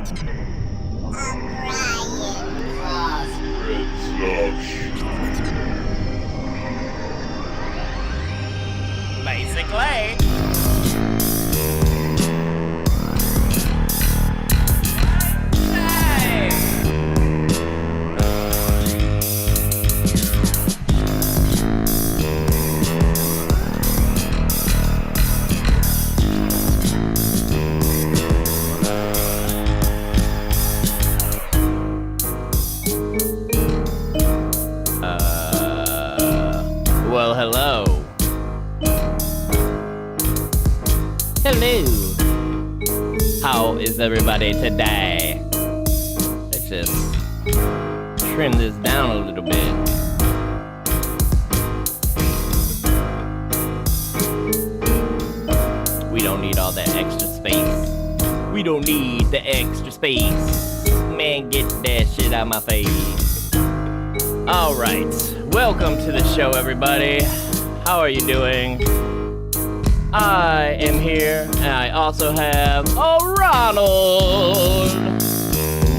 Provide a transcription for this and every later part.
Basically. Well, hello. Hello. How is everybody today? Let's just trim this down a little bit. We don't need all that extra space. We don't need the extra space. Man, get that shit out of my face. Alright, welcome to the show, everybody. How are you doing? I am here, and I also have Ronald.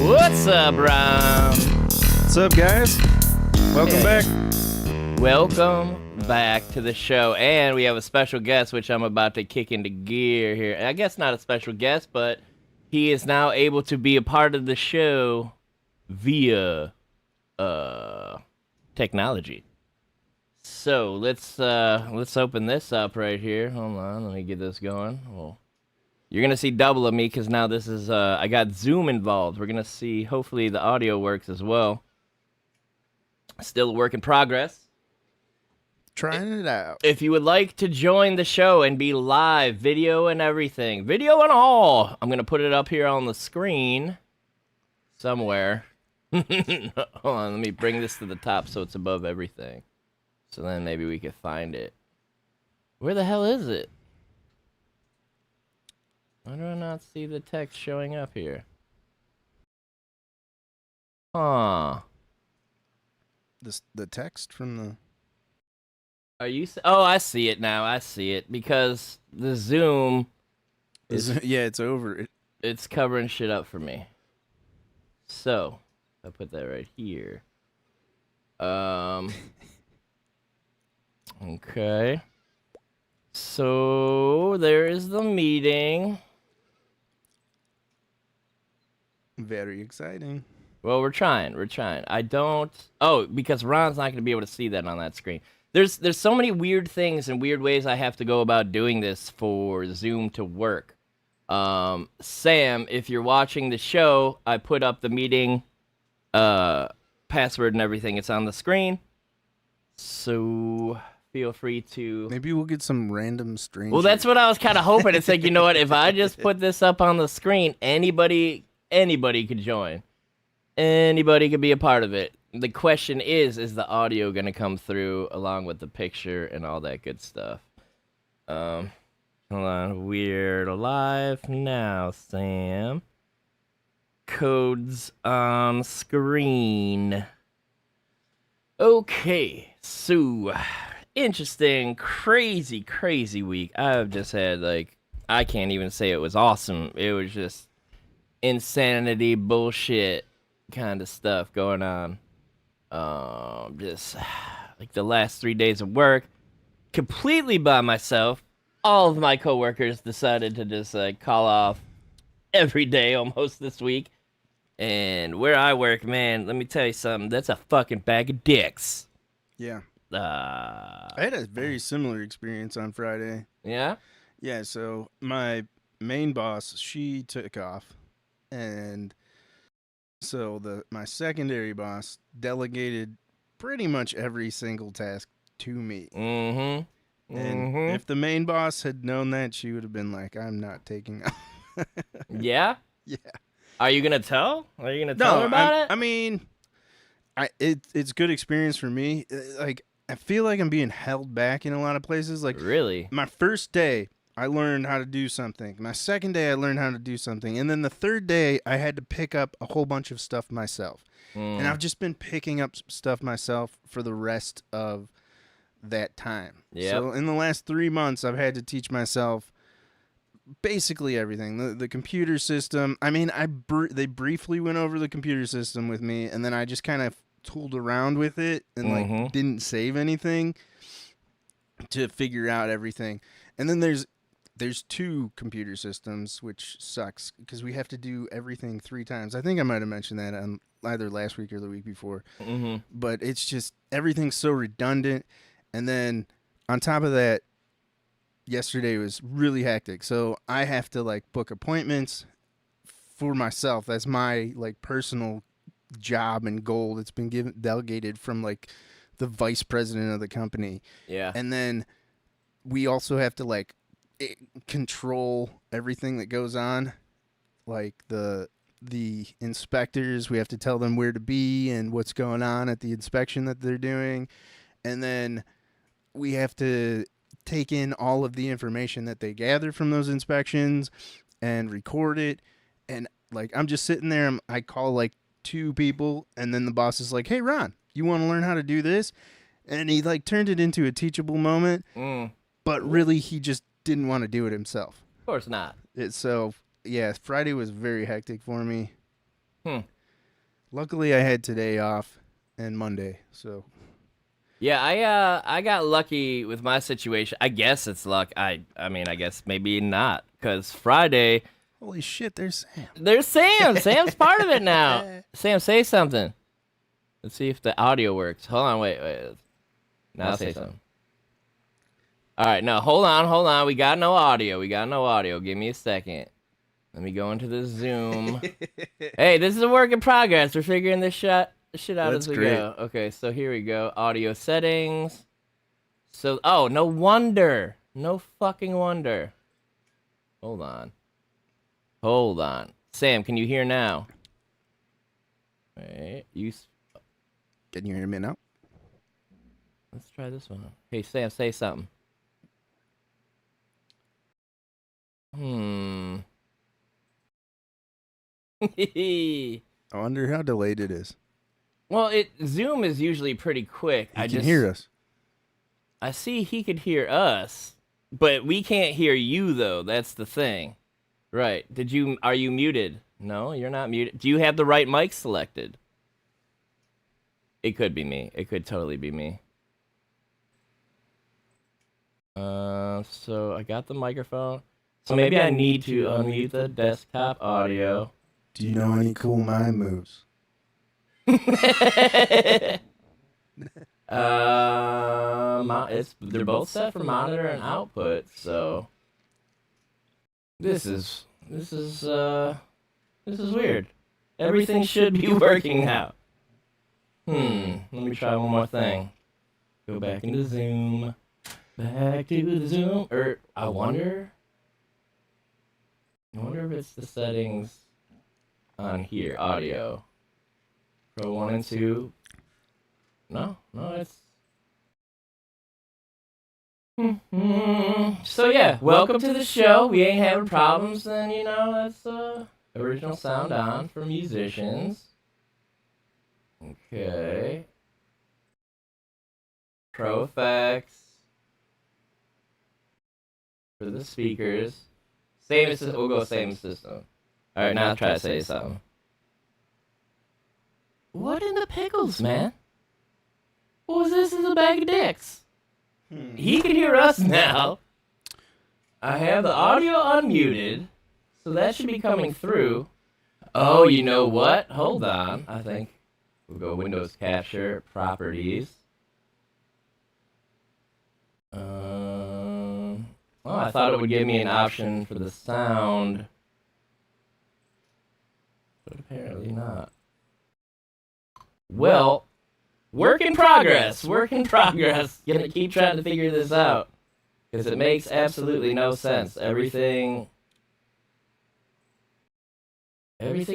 What's up, Ron? What's up, guys? Welcome back. Welcome back to the show, and we have a special guest, which I'm about to kick into gear here. I guess not a special guest, but he is now able to be a part of the show via technology. So let's open this up right here. Hold on, let me get this going. Well, you're gonna see double of me because now this is I got Zoom involved. We're gonna see. Hopefully the audio works as well. Still a work in progress. Trying it out. If you would like to join the show and be live, video and everything, video and all, I'm gonna put it up here on the screen somewhere. Hold on, let me bring this to the top so it's above everything. So then maybe we could find it. Where the hell is it? Why do I not see the text showing up here? Huh. The text from the... Are you... Oh, I see it now. I see it. Because the Zoom... Yeah, it's over. It's covering shit up for me. So, I put that right here. Okay. So, there is the meeting. Very exciting. Well, we're trying. I don't... Oh, because Ron's not going to be able to see that on that screen. There's so many weird things and weird ways I have to go about doing this for Zoom to work. Sam, if you're watching the show, I put up the meeting password and everything. It's on the screen. So feel free to... Maybe we'll get some random stranger. Well, that's what I was kind of hoping. It's like, you know what? If I just put this up on the screen, anybody could join. Anybody could be a part of it. The question is the audio going to come through along with the picture and all that good stuff? Hold on. We're live now, Sam. Codes on screen. Okay, so interesting, crazy week. I've just had, like, I can't even say it was awesome. It was just insanity, bullshit kind of stuff going on. Just like the last 3 days of work, completely by myself. All of my coworkers decided to just call off every day almost this week. And where I work, man, let me tell you something. That's a fucking bag of dicks. Yeah. I had a very similar experience on Friday. Yeah? Yeah, so my main boss, she took off. And so my secondary boss delegated pretty much every single task to me. Mm-hmm. And if the main boss had known that, she would have been like, I'm not taking off. Yeah? Yeah. Are you going to tell? Are you going to tell her about it? I mean, it's good experience for me. Like, I feel like I'm being held back in a lot of places. Like, really? My first day, I learned how to do something. My second day, I learned how to do something. And then the third day, I had to pick up a whole bunch of stuff myself. And I've just been picking up stuff myself for the rest of that time. Yep. So in the last 3 months, I've had to teach myself basically everything. The computer system. I mean, they briefly went over the computer system with me, and then I just kind of tooled around with it and like didn't save anything to figure out everything. And then there's 2 computer systems, which sucks because we have to do everything 3 times. I think I might have mentioned that on either last week or the week before. But it's just everything's so redundant. And then on top of that, yesterday was really hectic. So I have to like book appointments for myself. That's my like personal job and goal that's been delegated from like the vice president of the company. Yeah. And then we also have to like control everything that goes on, like the inspectors. We have to tell them where to be and what's going on at the inspection that they're doing, and then we have to take in all of the information that they gather from those inspections and record it. And like I'm just sitting there, I call like 2 people, and then the boss is like, "Hey Ron, you want to learn how to do this?" And he like turned it into a teachable moment, but really he just didn't want to do it himself. Of course not. So yeah, Friday was very hectic for me. Luckily I had today off and Monday, so yeah, I got lucky with my situation. I guess it's luck. I mean, I guess maybe not, because Friday. Holy shit, there's Sam. There's Sam. Sam's part of it now. Sam, say something. Let's see if the audio works. Hold on, wait. Now say something. All right, no, hold on. We got no audio. Give me a second. Let me go into the Zoom. Hey, this is a work in progress. We're figuring this shit out as we go. Okay, so here we go. Audio settings. So, oh, no wonder. No fucking wonder. Hold on. Sam, can you hear now? Wait, Can you hear me now? Let's try this one. Hey, Sam, say something. I wonder how delayed it is. Well, Zoom is usually pretty quick. He can hear us. I see he could hear us, but we can't hear you though. That's the thing. Right. Are you muted? No, you're not muted. Do you have the right mic selected? It could be me. It could totally be me. So I got the microphone. So maybe I need to unmute the desktop audio. Do you know any cool mime moves? They're both set for monitor and output, so this is weird. Everything should be working now. Let me try one more thing. Go back into Zoom. Back to the Zoom. I wonder if it's the settings on here. Audio. Pro 1 and 2. No, it's... So yeah, welcome to the show. We ain't having problems, then, that's original sound on for musicians. Okay. Pro effects. For the speakers. We'll go same system. Alright, now try to say something. What in the pickles, man? What was this in the bag of dicks? He can hear us now. I have the audio unmuted, so that should be coming through. Oh, you know what? Hold on. I think we'll go Windows Capture, Properties. Oh, I thought it would give me an option for the sound, but apparently not. Well, work in progress. Gonna keep trying to figure this out, because it makes absolutely no sense. Everything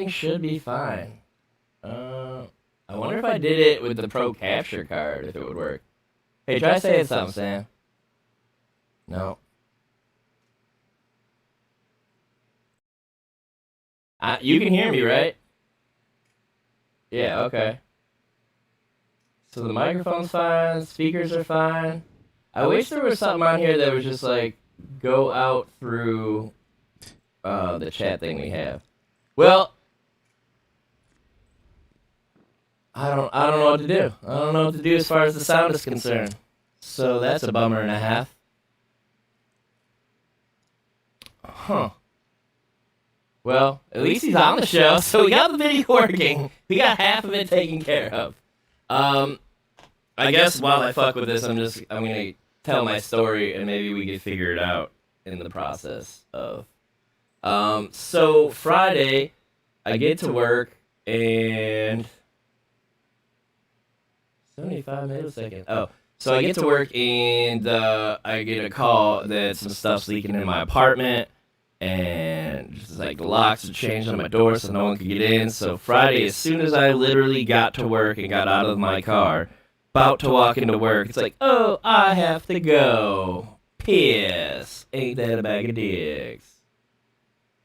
should be fine. I wonder if I did it with the Pro Capture card, if it would work. Hey, try saying something, Sam. No. You can hear me, right? Yeah, okay. So the microphone's fine, speakers are fine. I wish there was something on here that was just like, go out through the chat thing we have. Well, I don't know what to do. I don't know what to do as far as the sound is concerned. So that's a bummer and a half. Huh. Well, at least he's on the show, so we got the video working. We got half of it taken care of. I guess while I fuck with this, I'm gonna tell my story, and maybe we can figure it out in the process of. So Friday, I get to work, and 75 milliseconds. Oh, so I get to work, and I get a call that some stuff's leaking in my apartment, and just like the locks are changed on my door, so no one could get in. So Friday, as soon as I literally got to work and got out of my car, about to walk into work, it's like, oh, I have to go. Piss. Ain't that a bag of dicks?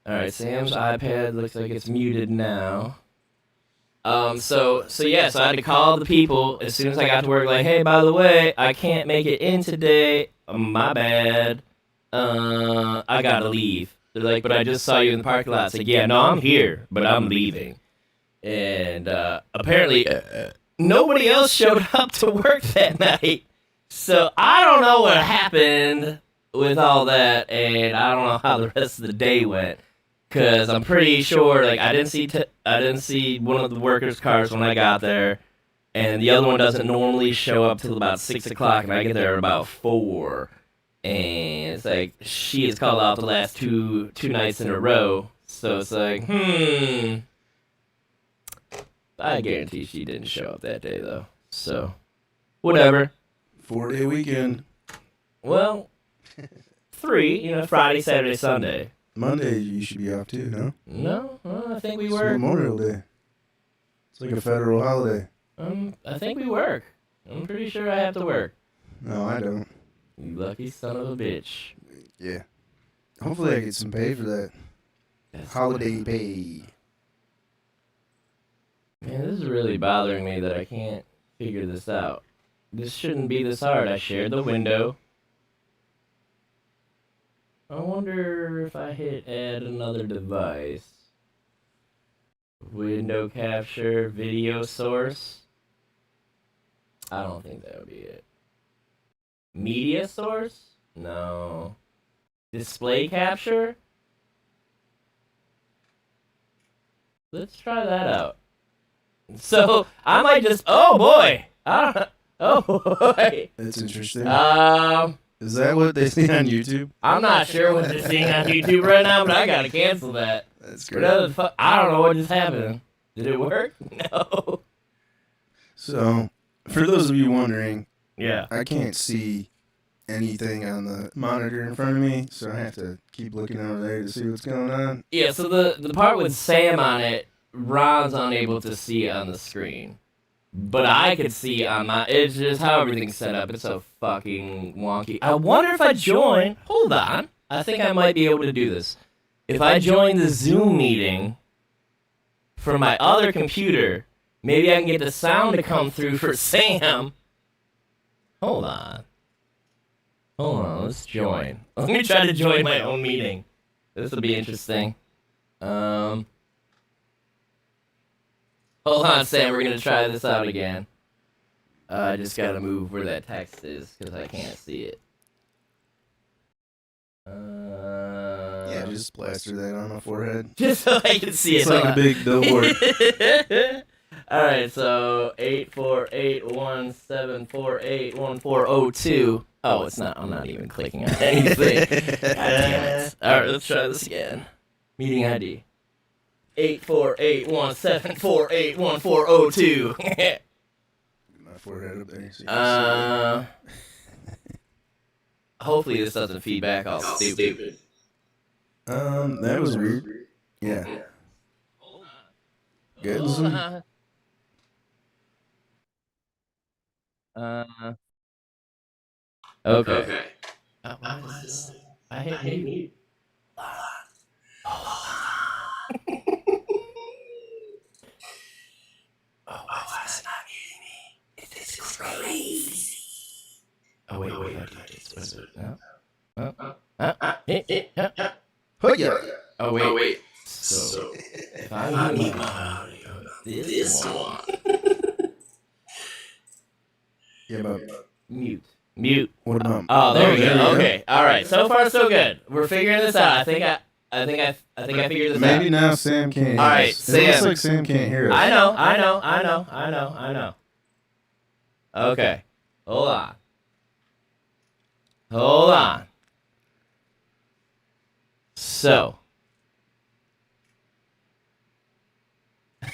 Alright, Sam's iPad looks like it's muted now. So I had to call the people as soon as I got to work, like, hey, by the way, I can't make it in today. My bad. I gotta leave. They're like, but I just saw you in the parking lot. It's like, yeah, no, I'm here, but I'm leaving. And apparently, nobody else showed up to work that night. So I don't know what happened with all that, and I don't know how the rest of the day went. Cause I'm pretty sure, like, I didn't see one of the workers' cars when I got there, and the other one doesn't normally show up till about 6 o'clock, and I get there about 4, and it's like she has called out the last two nights in a row, so it's like, I guarantee she didn't show up that day though. So, whatever. 4-day weekend. Well, 3, Friday, Saturday, Sunday. Monday you should be off too, no? No, I think we It's work. Memorial Day. It's like a federal holiday. I think we work. I'm pretty sure I have to work. No, I don't. You lucky son of a bitch. Yeah. Hopefully I get some pay for that. Holiday pay. Man, this is really bothering me that I can't figure this out. This shouldn't be this hard. I shared the window. I wonder if I hit add another device. Window capture, video source. I don't think that would be it. Media source? No. Display capture? Let's try that out. So, I might just, oh boy! Oh boy! That's interesting. Is that what they see on YouTube? I'm not sure what you're seeing on YouTube right now, but I gotta cancel that. That's great. I don't know what just happened. Did it work? No. So, for those of you wondering, Yeah. I can't see anything on the monitor in front of me, so I have to keep looking over there to see what's going on. Yeah, so the part with Sam on it, Ron's unable to see on the screen. But I could see on my... It's just how everything's set up. It's so fucking wonky. I wonder if I join... Hold on. I think I might be able to do this. If I join the Zoom meeting from my other computer, maybe I can get the sound to come through for Sam. Hold on. Let's join. Let me try to join my own meeting. This will be interesting. Hold on, Sam. We're gonna try this out again. I just gotta move where that text is because I can't see it. Yeah, just plaster that on my forehead. Just so I can see It's it. like a big billboard. All right, so 84817481402. Oh, it's not. I'm not even clicking on anything. God damn it! All right, let's try this again. Meeting ID. 84817481402. My forehead up there. So you can Hopefully this doesn't feedback all stupid. that was weird. Yeah. Good. Okay. What is this? I hate mute. Oh, why is it not muting me? It is crazy. Oh, wait. What is it? No. Oh, yeah. Oh wait. So if I mute my audio, this one. Yeah, but Mute. what about? Oh, there we go. Okay. All right. So far, so good. We're figuring this out. I think I figured this out. Maybe now Sam can't hear All right, us. It looks Sam. like Sam can't hear us. I know. Okay. Hold on. So.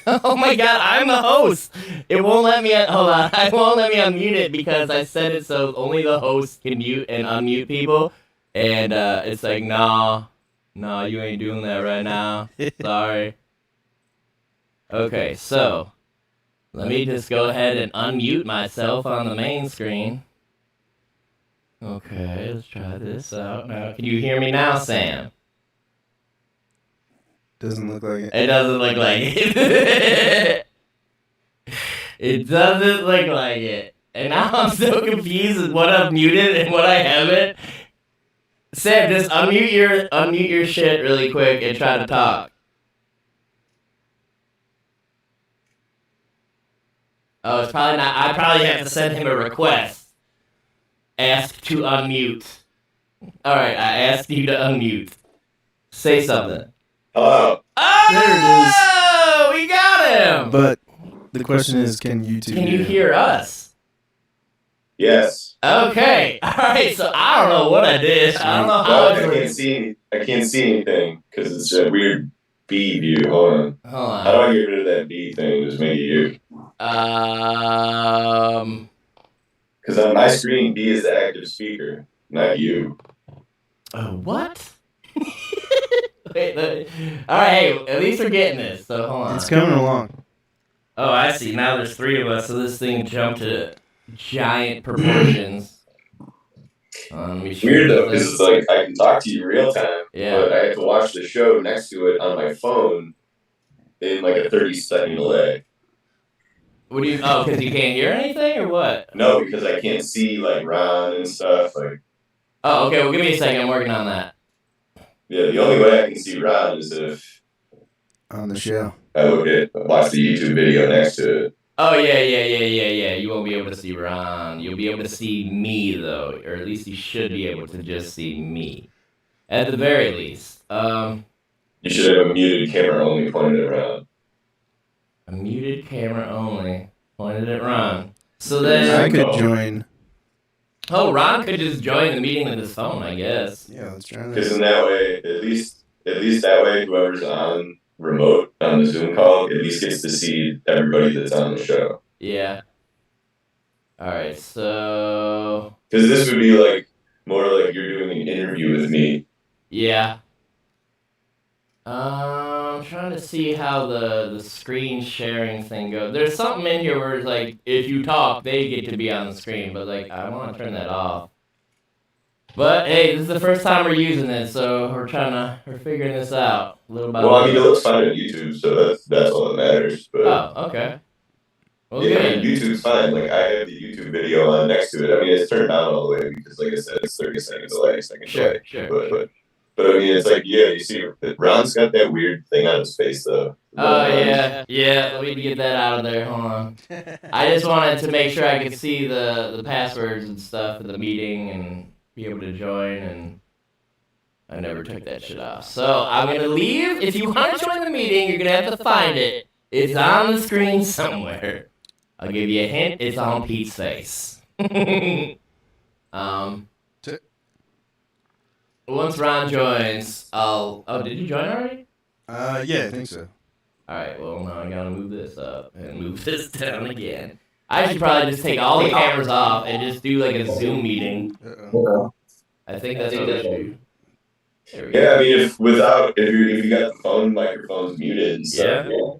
Oh my god, I'm the host. It won't let me. Hold on. It won't let me unmute it because I said it so only the host can mute and unmute people. And it's like, no, you ain't doing that right now. Sorry. Okay, so let me just go ahead and unmute myself on the main screen. Okay, let's try this out now. Can you hear me now, Sam? Doesn't look like it. It doesn't look like it. It doesn't look like it. And now I'm so confused with what I've muted and what I haven't. Sam, just unmute your shit really quick and try to talk. Oh, it's probably not. I probably have to send him a request. Ask to unmute. Alright, I asked you to unmute. Say something. Hello. Oh! There it is. Oh, we got him! But the question is, can you two? Can you hear us? Yes. Okay. Alright, so I don't know what I did. I don't know how I can't see anything because it's a weird B view. Hold on. Hold on. How do I get rid of that B thing? Just make it you. Because on my screen, B is the active speaker, not you. What? Wait. Alright, hey, at least we're getting this, so hold on. It's coming along. Oh, I see. Now there's 3 of us, so this thing jumped to giant proportions. It's weird though, because it's like I can talk to you real time, but I have to watch the show next to it on my phone in like a 30-second delay. What do you? Oh, because you can't hear anything, or what? No, because I can't see like Ron and stuff. Like. Oh, okay. Well, give me a second. I'm working on that. Yeah, the only way I can see Ron is if On the show. I watch the YouTube video next to it. Oh yeah. You won't be able to see Ron. You'll be able to see me though, or at least you should be able to just see me, at the very least. You should have a muted camera only pointed at Ron. A muted camera only pointed at Ron. So then I could join. Oh, Ron could just join the meeting with his phone, I guess. Yeah, let's try that. Because in that way, at least that way, whoever's on remote on the Zoom call at least gets to see everybody that's on the show. Yeah. All right, so. Because this would be like more like you're doing an interview with me. Yeah. I'm trying to see how the screen sharing thing goes. There's something in here where it's like, if you talk, they get to be on the screen, but like, I want to turn that off. But hey, this is the first time we're using it, so we're figuring this out little by little. Well, I mean, it looks fine on YouTube, so that's all that matters. But oh, okay. Well, yeah, good. YouTube's fine. Like I have the YouTube video on next to it. I mean, it's turned down all the way because, like I said, it's 30 seconds delay. Sure. But I mean, it's like, yeah, you see, Ron's got that weird thing on his face, though. Oh, yeah. Let me get that out of there. Hold on. I just wanted to make sure I could see the passwords and stuff for the meeting and be able to join, and I never took that shit off. So I'm going to leave. If you want to join the meeting, you're going to have to find it. It's on the screen somewhere. I'll give you a hint. It's on Pete's face. Once Ron joins, I'll... Oh, did you join already? Yeah, I think so. Alright, well, now I gotta move this up and move this down again. I should probably just take all the cameras off and just do like a Zoom meeting. Uh-oh. I think that's what we should do. There we go. Yeah, I mean, if you got the phone microphones muted and stuff. Yeah.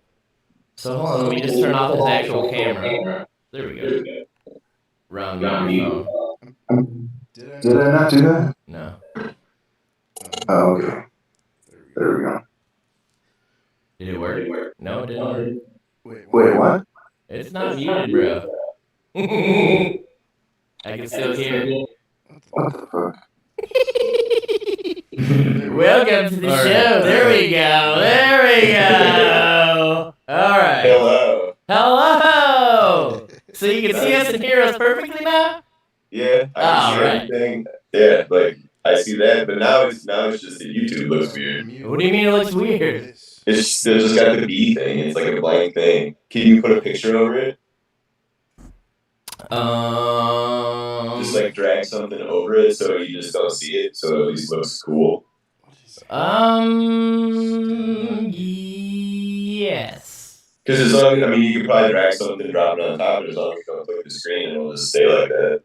So hold on, let me just turn off his actual camera. There we go. Ron, mute your phone. Did I not do that? No. Oh, okay. There we go. Did it work? No, it didn't work. Wait, what? It's not muted, bro. I can still hear it. What the fuck? Welcome to the show. There we go. There we go. All right. Hello. Hello. So you can see us and hear us perfectly now? Yeah, I can see everything. Yeah, like I see that, but now it's just that YouTube looks weird. What do you mean it looks weird? It's still just got the B thing. It's like a blank thing. Can you put a picture over it? Just like drag something over it so you just don't see it, so it at least looks cool. Yes. Because as long as, I mean, you could probably drag something, drop it on top, but as long as you don't click the screen, it'll just stay like that.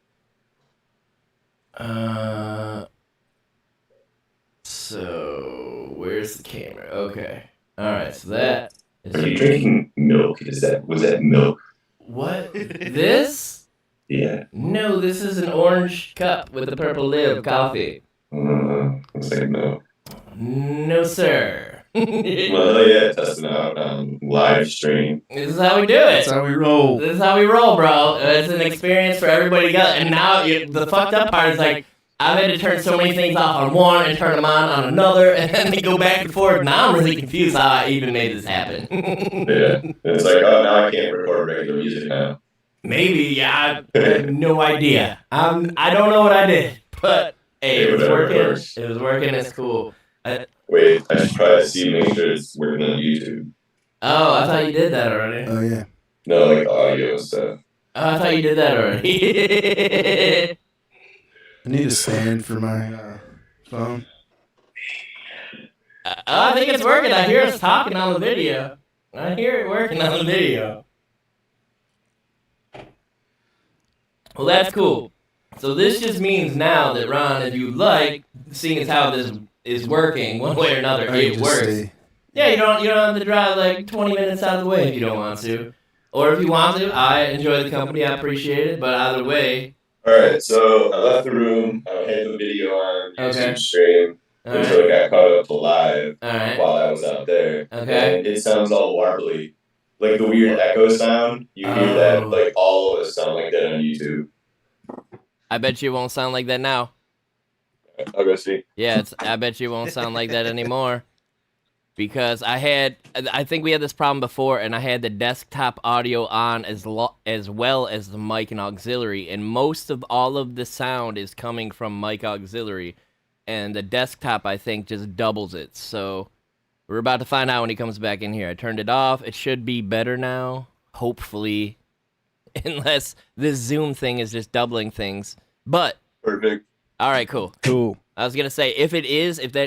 So where's the camera? Okay. All right. So that. Are you drinking milk? Was that milk? What? This? Yeah. No, this is an orange cup with a purple lid, coffee. Looks like milk. No, sir. Well, yeah, testing out on live stream. This is how we do it. That's how we roll. This is how we roll, bro. It's an experience for everybody to go. And now the fucked up part is like, I've had to turn so many things off on one and turn them on another, and then they go back and forth. Now I'm really confused how I even made this happen. Yeah. It's like, oh, now I can't record regular music now. Maybe, yeah. I have no idea. I don't know what I did, but hey, it was working. It was working. It's cool. Wait, I should try to see, make sure it's working on YouTube. Oh, I thought you did that already. Oh, yeah. No, like the audio stuff. Oh, I thought you did that already. I need a stand for my phone. I think it's working. I hear us talking on the video. I hear it working on the video. Well, that's cool. So this just means now that, Ron, if you like, seeing as how this is working one way or another, it works. Yeah, you don't have to drive like 20 minutes out of the way if you don't want to. Or if you want to, I enjoy the company, I appreciate it, but either way. Alright, so I left the room, I had the video on YouTube stream until it got caught up to live while I was out there. Okay. And it sounds all warbly. Like the weird echo sound, you hear that, like all of us sound like that on YouTube. I bet you it won't sound like that now. I'll go see. Yeah, I bet you it won't sound like that anymore. Because I think we had this problem before, and I had the desktop audio on as well as the mic and auxiliary, and most of all of the sound is coming from mic auxiliary, and the desktop, I think, just doubles it. So we're about to find out when he comes back in here. I turned it off. It should be better now, hopefully, unless this Zoom thing is just doubling things. But perfect. All right, cool. Cool. I was gonna say if that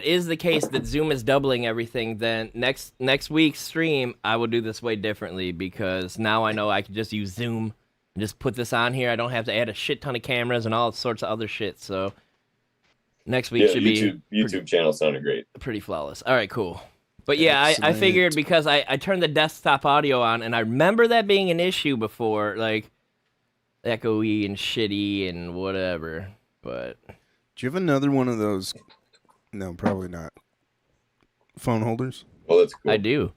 is the case that Zoom is doubling everything, then next week's stream I will do this way differently, because now I know I can just use Zoom and just put this on here. I don't have to add a shit ton of cameras and all sorts of other shit. So next week should be YouTube channel sounded great. Pretty flawless. All right, cool. But yeah, I figured because I turned the desktop audio on, and I remember that being an issue before, like echoey and shitty and whatever. But do you have another one of those? No, probably not. Phone holders? Well, that's cool. I do.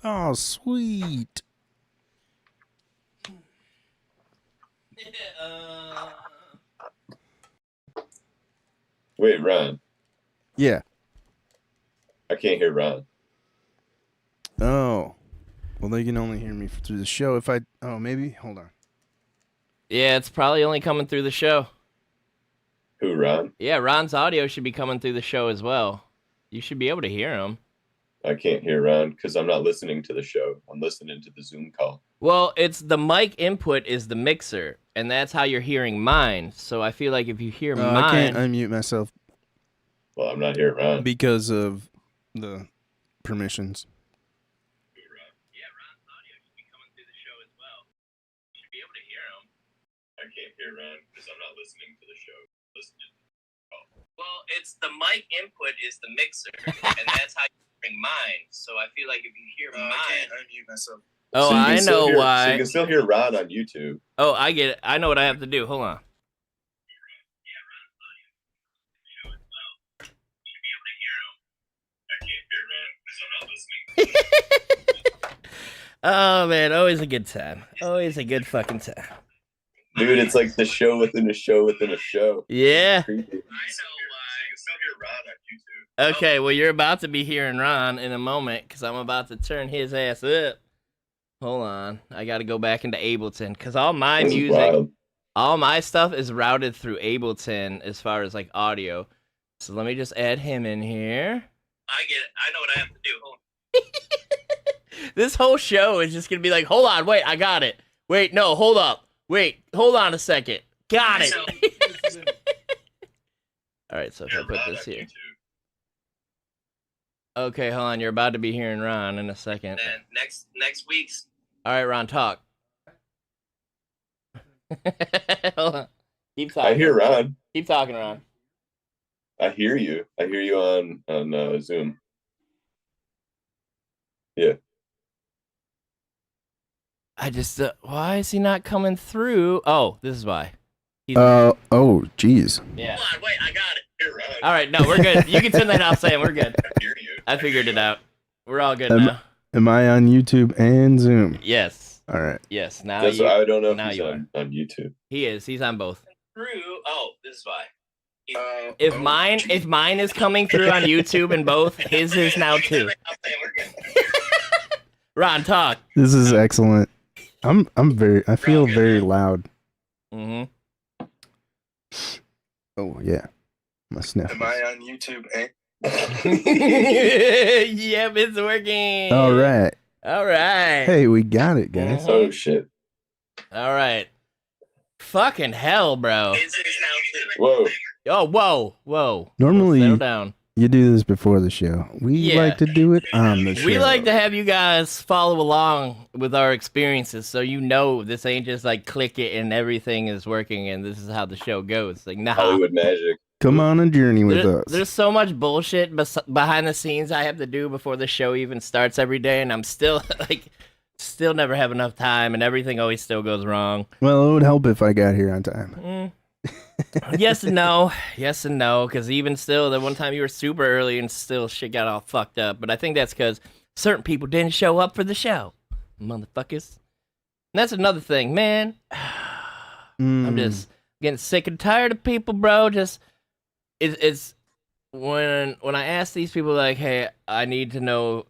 Oh, sweet. Wait, Ron. Yeah. I can't hear Ron. Oh. Well, they can only hear me through the show. If I... Oh, maybe? Hold on. Yeah, it's probably only coming through the show. Who, Ron? Yeah, Ron's audio should be coming through the show as well. You should be able to hear him. I can't hear Ron because I'm not listening to the show. I'm listening to the Zoom call. Well, it's the mic input is the mixer, and that's how you're hearing mine. So I feel like if you hear mine... I can't unmute myself. Well, I'm not hearing Ron. Because of the permissions. Yeah, Ron's audio should be coming through the show as well. You should be able to hear him. I can't hear Ron because I'm not listening to the show. Well, it's the mic input is the mixer, and that's how you're hearing mine. So I feel like if you hear mine... I can't unmute myself. Oh, so I know why. So you can still hear Ron on YouTube. Oh, I get it. I know what I have to do. Hold on. Oh, man. Always a good time. Always a good fucking time. Dude, it's like the show within a show within a show. Yeah. I know why. Okay, well, you're about to be hearing Ron in a moment because I'm about to turn his ass up. Hold on. I got to go back into Ableton because all my music, all my stuff is routed through Ableton as far as like audio. So let me just add him in here. I get it. I know what I have to do. Hold on. This whole show is just going to be like, hold on, wait, I got it. Wait, no, hold up. Wait, hold on a second. Got it. All right, so if I put this here. Okay, hold on. You're about to be hearing Ron in a second. And next week's. All right, Ron, talk. Hold on. Keep talking. I hear Ron. Keep talking, Ron. I hear you. I hear you on Zoom. Yeah. I just why is he not coming through? Oh, this is why. Oh, geez. Yeah. Hold on, wait, I got it. You're right. All right, no, we're good. You can turn that off, Sam. We're good. I hear you. I figured it out. We're all good now. Am I on YouTube and Zoom? Yes. All right. Yes. Now That's I don't know if now he's on YouTube. He is. He's on both. Through. Oh, this is why. If mine is coming through on YouTube and both, his is now too. Ron, talk. This is excellent. I feel very loud. Mm-hmm. Oh yeah. My sniff. Am I on YouTube? Yep, it's working. All right. All right. Hey, we got it, guys. Oh shit. All right. Fucking hell, bro. Whoa. Oh, whoa. Normally, settle down. You do this before the show. We like to do it on the show. We like to have you guys follow along with our experiences so you know this ain't just like click it and everything is working and this is how the show goes. Like, nah. Hollywood magic. Come on a journey with us. There's so much bullshit behind the scenes I have to do before the show even starts every day, and I'm still still never have enough time, and everything always still goes wrong. Well, it would help if I got here on time. Yes and no, because even still, the one time you were super early and still shit got all fucked up. But I think that's because certain people didn't show up for the show, motherfuckers. And that's another thing, man. I'm just getting sick and tired of people, bro. It's when I ask these people, like, hey, I need to know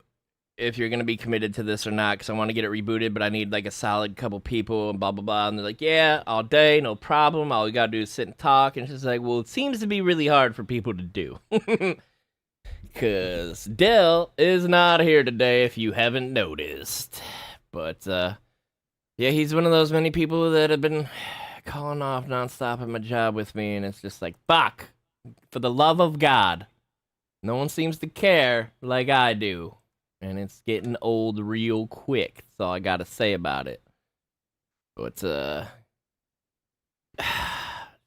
if you're going to be committed to this or not, because I want to get it rebooted, but I need, like, a solid couple people, and blah, blah, blah. And they're like, yeah, all day, no problem. All we got to do is sit and talk. And it's just like, well, it seems to be really hard for people to do. Because Dell is not here today, if you haven't noticed. But, yeah, he's one of those many people that have been calling off nonstop at my job with me, and it's just like, fuck. For the love of God, no one seems to care like I do. And it's getting old real quick. That's all I gotta say about it. But,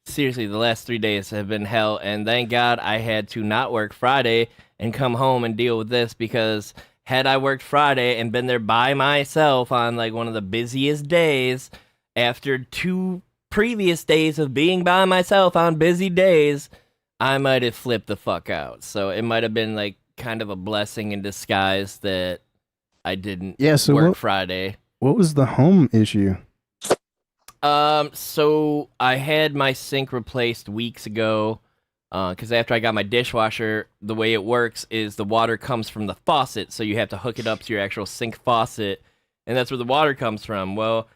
seriously, the last 3 days have been hell. And thank God I had to not work Friday and come home and deal with this. Because had I worked Friday and been there by myself on, like, one of the busiest days, after 2 previous days of being by myself on busy days, I might have flipped the fuck out. So it might have been, like, kind of a blessing in disguise that I didn't work Friday. What was the home issue? So I had my sink replaced weeks ago, because after I got my dishwasher, the way it works is the water comes from the faucet, so you have to hook it up to your actual sink faucet, and that's where the water comes from. Well,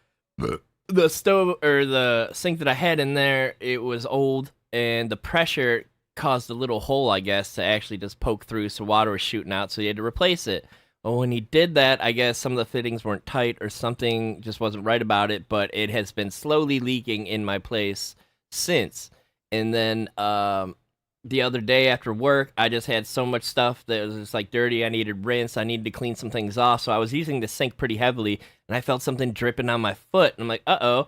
the stove, or the sink that I had in there, it was old, and the pressure caused a little hole, I guess, to actually just poke through, so water was shooting out, so he had to replace it. Well, when he did that, I guess some of the fittings weren't tight or something just wasn't right about it, but it has been slowly leaking in my place since. And then the other day after work, I just had so much stuff that was just like dirty. I needed rinse. I needed to clean some things off, so I was using the sink pretty heavily, and I felt something dripping on my foot, and I'm like, uh-oh.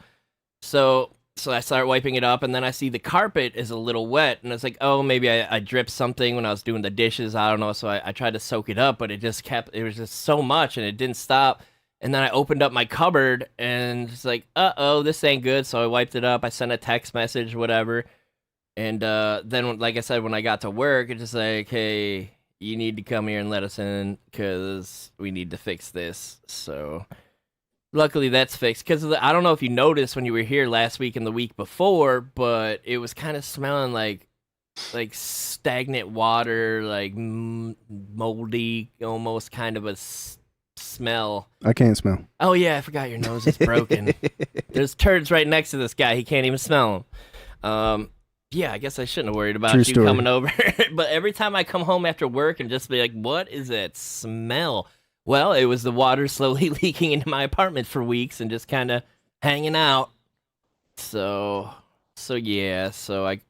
So I start wiping it up, and then I see the carpet is a little wet, and it's like, oh, maybe I dripped something when I was doing the dishes. I don't know. So I tried to soak it up, but it was just so much, and it didn't stop. And then I opened up my cupboard, and it's like, uh-oh, this ain't good. So I wiped it up. I sent a text message, whatever. And then, like I said, when I got to work, it's just like, hey, you need to come here and let us in because we need to fix this. So luckily that's fixed, because I don't know if you noticed when you were here last week and the week before, but it was kind of smelling like like stagnant water, like moldy, almost kind of a smell. I can't smell. Oh yeah, I forgot your nose is broken. There's turds right next to this guy. He can't even smell them. Yeah, I guess I shouldn't have worried about True you story. coming over. But every time I come home after work and just be like, what is that smell? Well, it was the water slowly leaking into my apartment for weeks and just kind of hanging out. So yeah,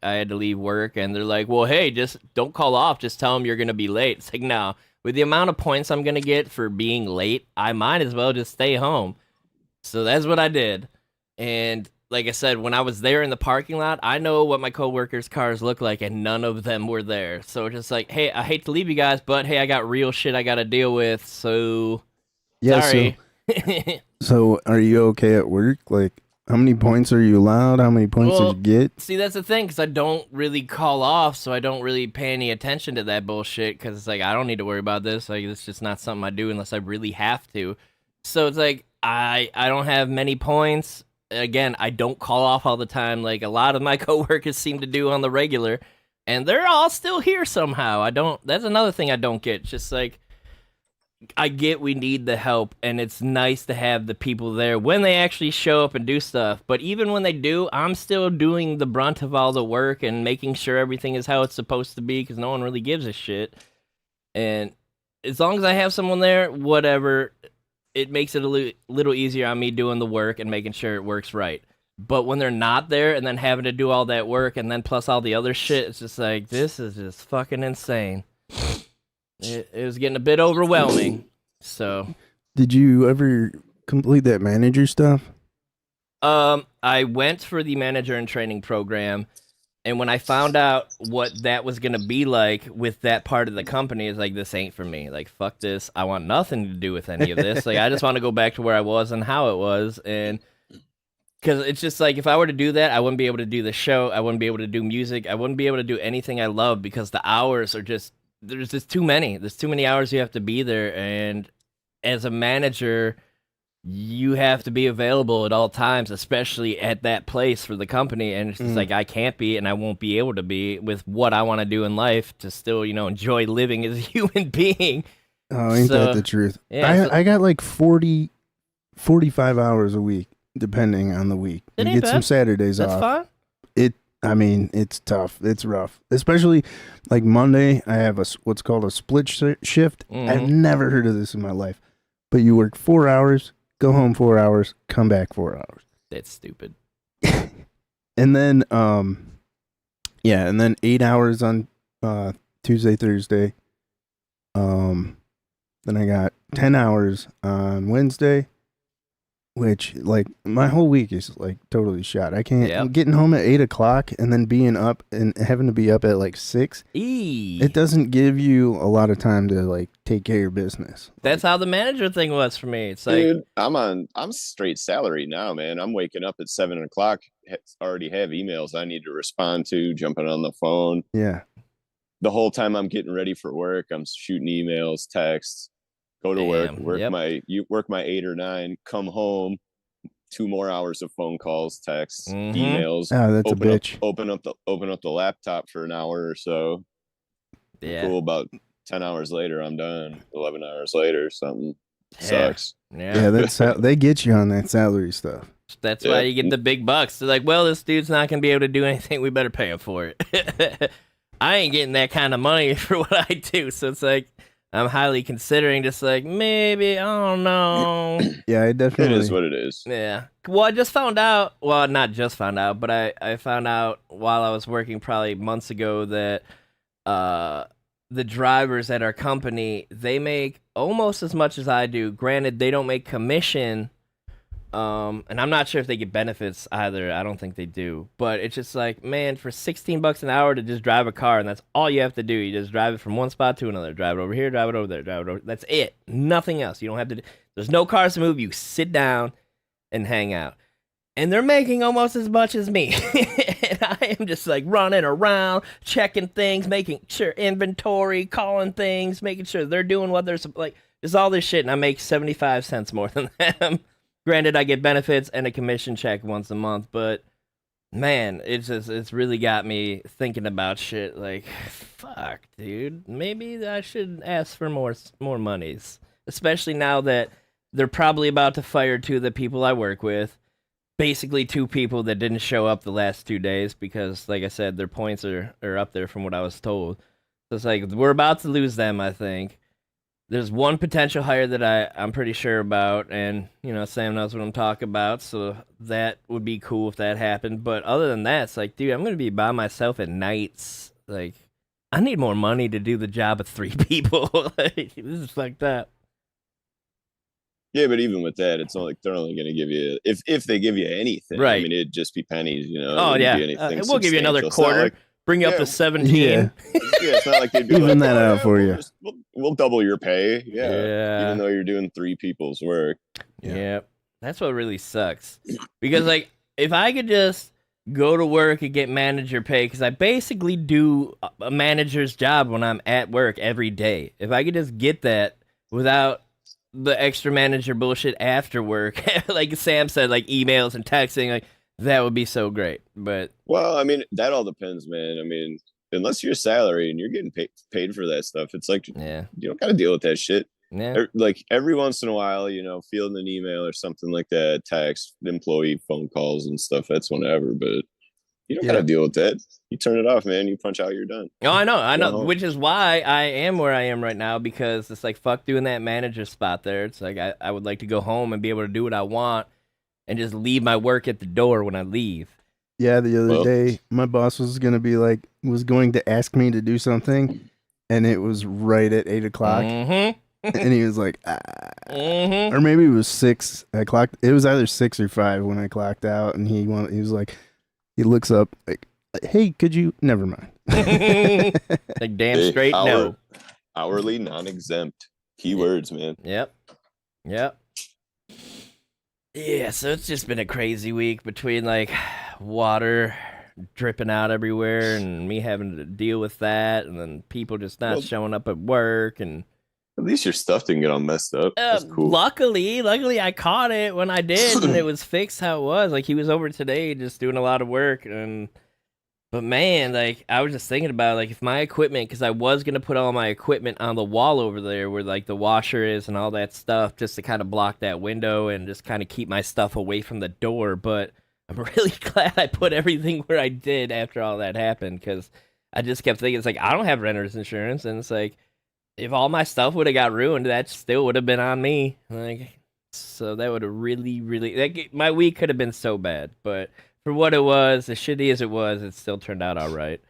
I had to leave work, and they're like, well, hey, just don't call off. Just tell them you're going to be late. It's like, no, with the amount of points I'm going to get for being late, I might as well just stay home. So that's what I did. And like I said, when I was there in the parking lot, I know what my coworkers' cars look like, and none of them were there. So just like, hey, I hate to leave you guys, but hey, I got real shit I got to deal with. So Yeah. sorry. So are you okay at work? Like, how many points are you allowed? How many points did you get? See, that's the thing, because I don't really call off, so I don't really pay any attention to that bullshit, because it's like, I don't need to worry about this. Like, it's just not something I do unless I really have to. So it's like, I don't have many points. Again, I don't call off all the time like a lot of my coworkers seem to do on the regular, and they're all still here somehow. That's another thing I don't get. Just like, I get we need the help, and it's nice to have the people there when they actually show up and do stuff. But even when they do, I'm still doing the brunt of all the work and making sure everything is how it's supposed to be, because no one really gives a shit. And as long as I have someone there, whatever, it makes it a little easier on me doing the work and making sure it works right. But when they're not there and then having to do all that work and then plus all the other shit, it's just like, this is just fucking insane. It was getting a bit overwhelming. So, did you ever complete that manager stuff? I went for the manager and training program, and when I found out what that was gonna be like with that part of the company, it's like, this ain't for me. Like, fuck this. I want nothing to do with any of this. Like, I just want to go back to where I was and how it was, and because it's just like, if I were to do that, I wouldn't be able to do the show. I wouldn't be able to do music. I wouldn't be able to do anything I love, because the hours are just, there's just too many. There's too many hours you have to be there, and as a manager, you have to be available at all times, especially at that place for the company. And it's just like, I can't be, and I won't be able to be with what I want to do in life to still, enjoy living as a human being. Oh, ain't that the truth? Yeah, I got like 40, 45 hours a week, depending on the week. You get some Saturdays off. That's fine. I mean, it's tough. It's rough. Especially like Monday, I have what's called a split shift. I've never heard of this in my life. But you work 4 hours, go home 4 hours, come back 4 hours. That's stupid. And then, and then 8 hours on Tuesday, Thursday. Then I got 10 hours on Wednesday. Which, like, my whole week is, like, totally shot. I can't... Yep. Getting home at 8 o'clock and then being up and having to be up at, like, 6. It doesn't give you a lot of time to, like, take care of your business. That's how the manager thing was for me. It's like... Dude, I'm straight salary now, man. I'm waking up at 7 o'clock, already have emails I need to respond to, jumping on the phone. Yeah. The whole time I'm getting ready for work, I'm shooting emails, texts. Go to work, work my 8 or 9, come home, 2 more hours of phone calls, texts, emails. Oh, that's a bitch. Open up the laptop for an hour or so. Yeah. Cool. About 10 hours later, I'm done. 11 hours later, something sucks. Yeah, they get you on that salary stuff. That's why you get the big bucks. They're like, well, this dude's not going to be able to do anything. We better pay him for it. I ain't getting that kind of money for what I do. So it's like, I'm highly considering just like, maybe, I don't know. Yeah, I definitely... It is what it is. Yeah. Well, I just found out, well, not just found out, but I found out while I was working probably months ago that the drivers at our company, they make almost as much as I do. Granted, they don't make commission, and I'm not sure if they get benefits either. I don't think they do. But it's just like, man, for $16 an hour to just drive a car, and that's all you have to do. You just drive it from one spot to another. Drive it over here, drive it over there, drive it over. That's it. Nothing else. You don't have to. There's no cars to move. You sit down and hang out. And they're making almost as much as me. And I am just like running around, checking things, making sure inventory, calling things, making sure they're doing what they're like. There's all this shit, and I make 75 cents more than them. Granted, I get benefits and a commission check once a month, but Man, it's really got me thinking about shit. Like, fuck, dude. Maybe I should ask for more monies, especially now that they're probably about to fire 2 of the people I work with. Basically, 2 people that didn't show up the last 2 days because, like I said, their points are up there from what I was told. So it's like we're about to lose them. I think. There's one potential hire that I'm pretty sure about, and, Sam knows what I'm talking about, so that would be cool if that happened. But other than that, it's like, dude, I'm going to be by myself at nights. Like, I need more money to do the job of 3 people. Like, this is fucked up. Yeah, but even with that, it's not like they're only going to give you, if they give you anything, right. I mean, it'd just be pennies, Oh, yeah. We'll give you another quarter. Bring you up to 17. Yeah, it's not like they'd be even that out for you. We'll double your pay. Yeah. Even though you're doing 3 people's work. Yeah. That's what really sucks. Because, like, if I could just go to work and get manager pay, because I basically do a manager's job when I'm at work every day. If I could just get that without the extra manager bullshit after work, like Sam said, like emails and texting, like, that would be so great. But well, I mean, that all depends, man. I mean, unless you're salary and you're getting paid for that stuff, it's like, you don't got to deal with that shit. Yeah. Like every once in a while, fielding an email or something like that, text, employee phone calls and stuff. That's whenever, but you don't got to deal with that. You turn it off, man. You punch out, you're done. Oh, I know. Which is why I am where I am right now, because it's like, fuck doing that manager spot there. It's like, I would like to go home and be able to do what I want and just leave my work at the door when I leave. Yeah, the other day, my boss was going to ask me to do something, and it was right at 8 o'clock. Mm-hmm. And he was like, or maybe it was 6. It was either 6 or 5 when I clocked out, and he was like, he looks up, like, hey, could you, never mind. Like, damn straight, no. Hourly, non-exempt. Keywords, man. Yep. Yeah, so it's just been a crazy week between, like, water dripping out everywhere and me having to deal with that, and then people just not showing up at work. And at least your stuff didn't get all messed up. That's cool. Luckily I caught it when I did, and it was fixed how it was. Like, he was over today just doing a lot of work, but man, like, I was just thinking about, like, if my equipment, because I was going to put all my equipment on the wall over there where, like, the washer is and all that stuff, just to kind of block that window and just kind of keep my stuff away from the door. But I'm really glad I put everything where I did after all that happened, because I just kept thinking, it's like, I don't have renter's insurance, and it's like, if all my stuff would have got ruined, that still would have been on me. Like, so that would have really, like, my week could have been so bad, but for what it was, as shitty as it was, it still turned out all right.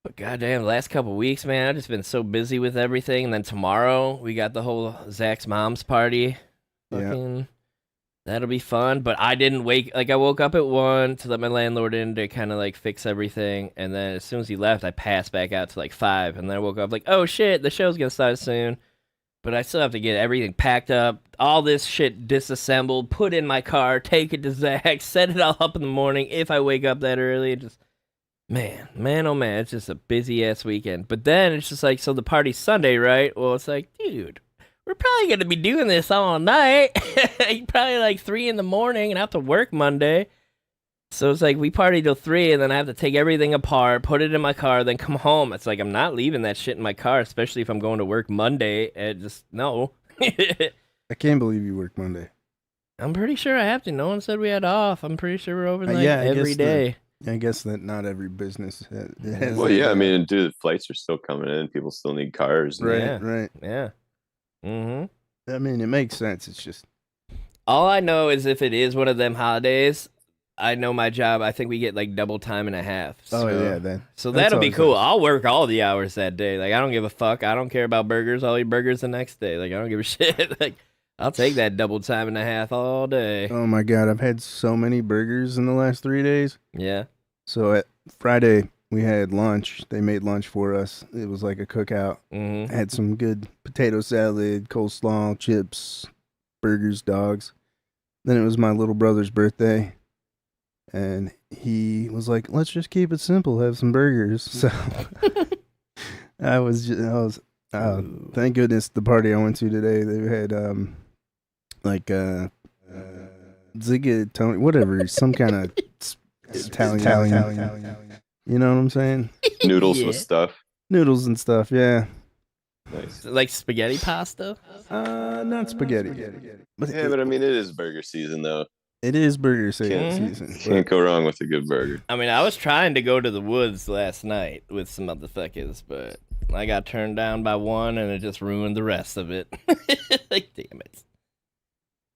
But goddamn, the last couple weeks, man, I've just been so busy with everything. And then tomorrow, we got the whole Zach's mom's party. That'll be fun. But I didn't I woke up at 1 to let my landlord in to kind of, like, fix everything. And then as soon as he left, I passed back out to, like, 5. And then I woke up like, oh shit, the show's gonna start soon. But I still have to get everything packed up, all this shit disassembled, put in my car, take it to Zach, set it all up in the morning if I wake up that early. Just, man, oh man, it's just a busy-ass weekend. But then it's just like, so the party's Sunday, right? Well, it's like, dude, we're probably going to be doing this all night. Probably like 3 in the morning and have to work Monday. So it's like, we party till 3, and then I have to take everything apart, put it in my car, then come home. It's like, I'm not leaving that shit in my car, especially if I'm going to work Monday. No. I can't believe you work Monday. I'm pretty sure I have to. No one said we had off. I'm pretty sure we're open every day. I guess that not every business has. Well, yeah, I mean, dude, flights are still coming in. People still need cars. Right. Yeah. Mm-hmm. I mean, it makes sense. It's just, all I know is if it is one of them holidays, I know my job, I think we get like double time and a half. So that'll be cool. I'll work all the hours that day. Like, I don't give a fuck. I don't care about burgers. I'll eat burgers the next day. Like, I don't give a shit. Like, I'll take that double time and a half all day. Oh my God. I've had so many burgers in the last 3 days. Yeah. So at Friday, we had lunch. They made lunch for us. It was like a cookout. Mm-hmm. I had some good potato salad, coleslaw, chips, burgers, dogs. Then it was my little brother's birthday. And he was like, let's just keep it simple, have some burgers. So thank goodness the party I went to today, they had Zigga Tony, whatever, some kind of, Italian. You know what I'm saying? Noodles with stuff. Noodles and stuff, yeah. Nice. Like spaghetti pasta? Not spaghetti. But I mean, it is burger season, though. It is burger season. Can't go wrong with a good burger. I mean, I was trying to go to the woods last night with some motherfuckers, but I got turned down by one, and it just ruined the rest of it. Like, damn it.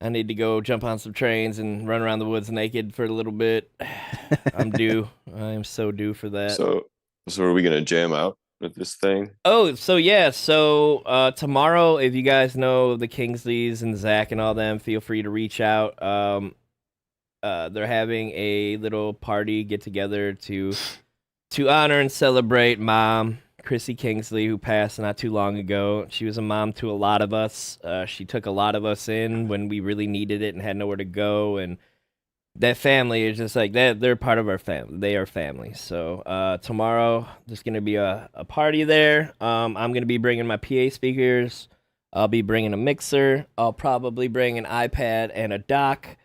I need to go jump on some trains and run around the woods naked for a little bit. I'm due. I am so due for that. So are we going to jam out with this thing? Oh, so yeah. So tomorrow, if you guys know the Kingsleys and Zach and all them, feel free to reach out. They're having a little party get together to honor and celebrate Mom Chrissy Kingsley, who passed not too long ago. She was a mom to a lot of us. She took a lot of us in when we really needed it and had nowhere to go. And that family is just like that. They're part of our family. They are family. So tomorrow there's gonna be a party there. I'm gonna be bringing my PA speakers. I'll be bringing a mixer. I'll probably bring an iPad and a dock.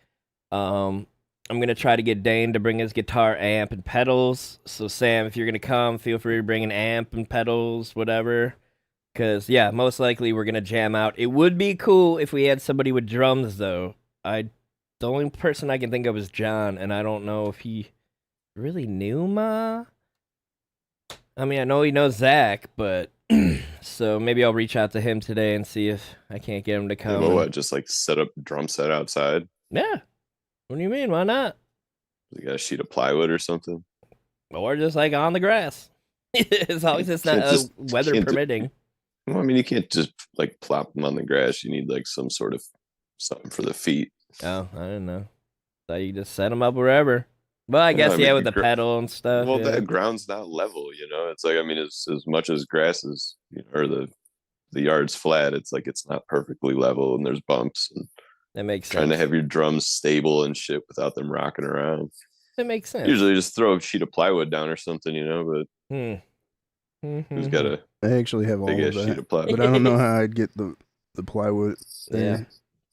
I'm going to try to get Dane to bring his guitar amp and pedals. So, Sam, if you're going to come, feel free to bring an amp and pedals, whatever. Because, yeah, most likely we're going to jam out. It would be cool if we had somebody with drums, though. The only person I can think of is John, and I don't know if he really knew Ma. I mean, I know he knows Zach, but... So maybe I'll reach out to him today and see if I can't get him to come. Well, what, just like set up a drum set outside? Yeah. What do you mean? Why not? You got a sheet of plywood or something? Or just like on the grass. As long as it's not weather permitting. Well, I mean, you can't just like plop them on the grass. You need like some sort of something for the feet. Oh, I didn't know. So you just set them up wherever. Well, I guess, with the pedal and stuff. Well, yeah. The ground's not level, you know? It's like, I mean, as much as grass is, or the yard's flat, it's like it's not perfectly level and there's bumps. And that makes sense. Trying to have your drums stable and shit without them rocking around. That makes sense. Usually just throw a sheet of plywood down or something, you know, but who's got a I actually have all of that, sheet of plywood. but I don't know how I'd get the plywood thing.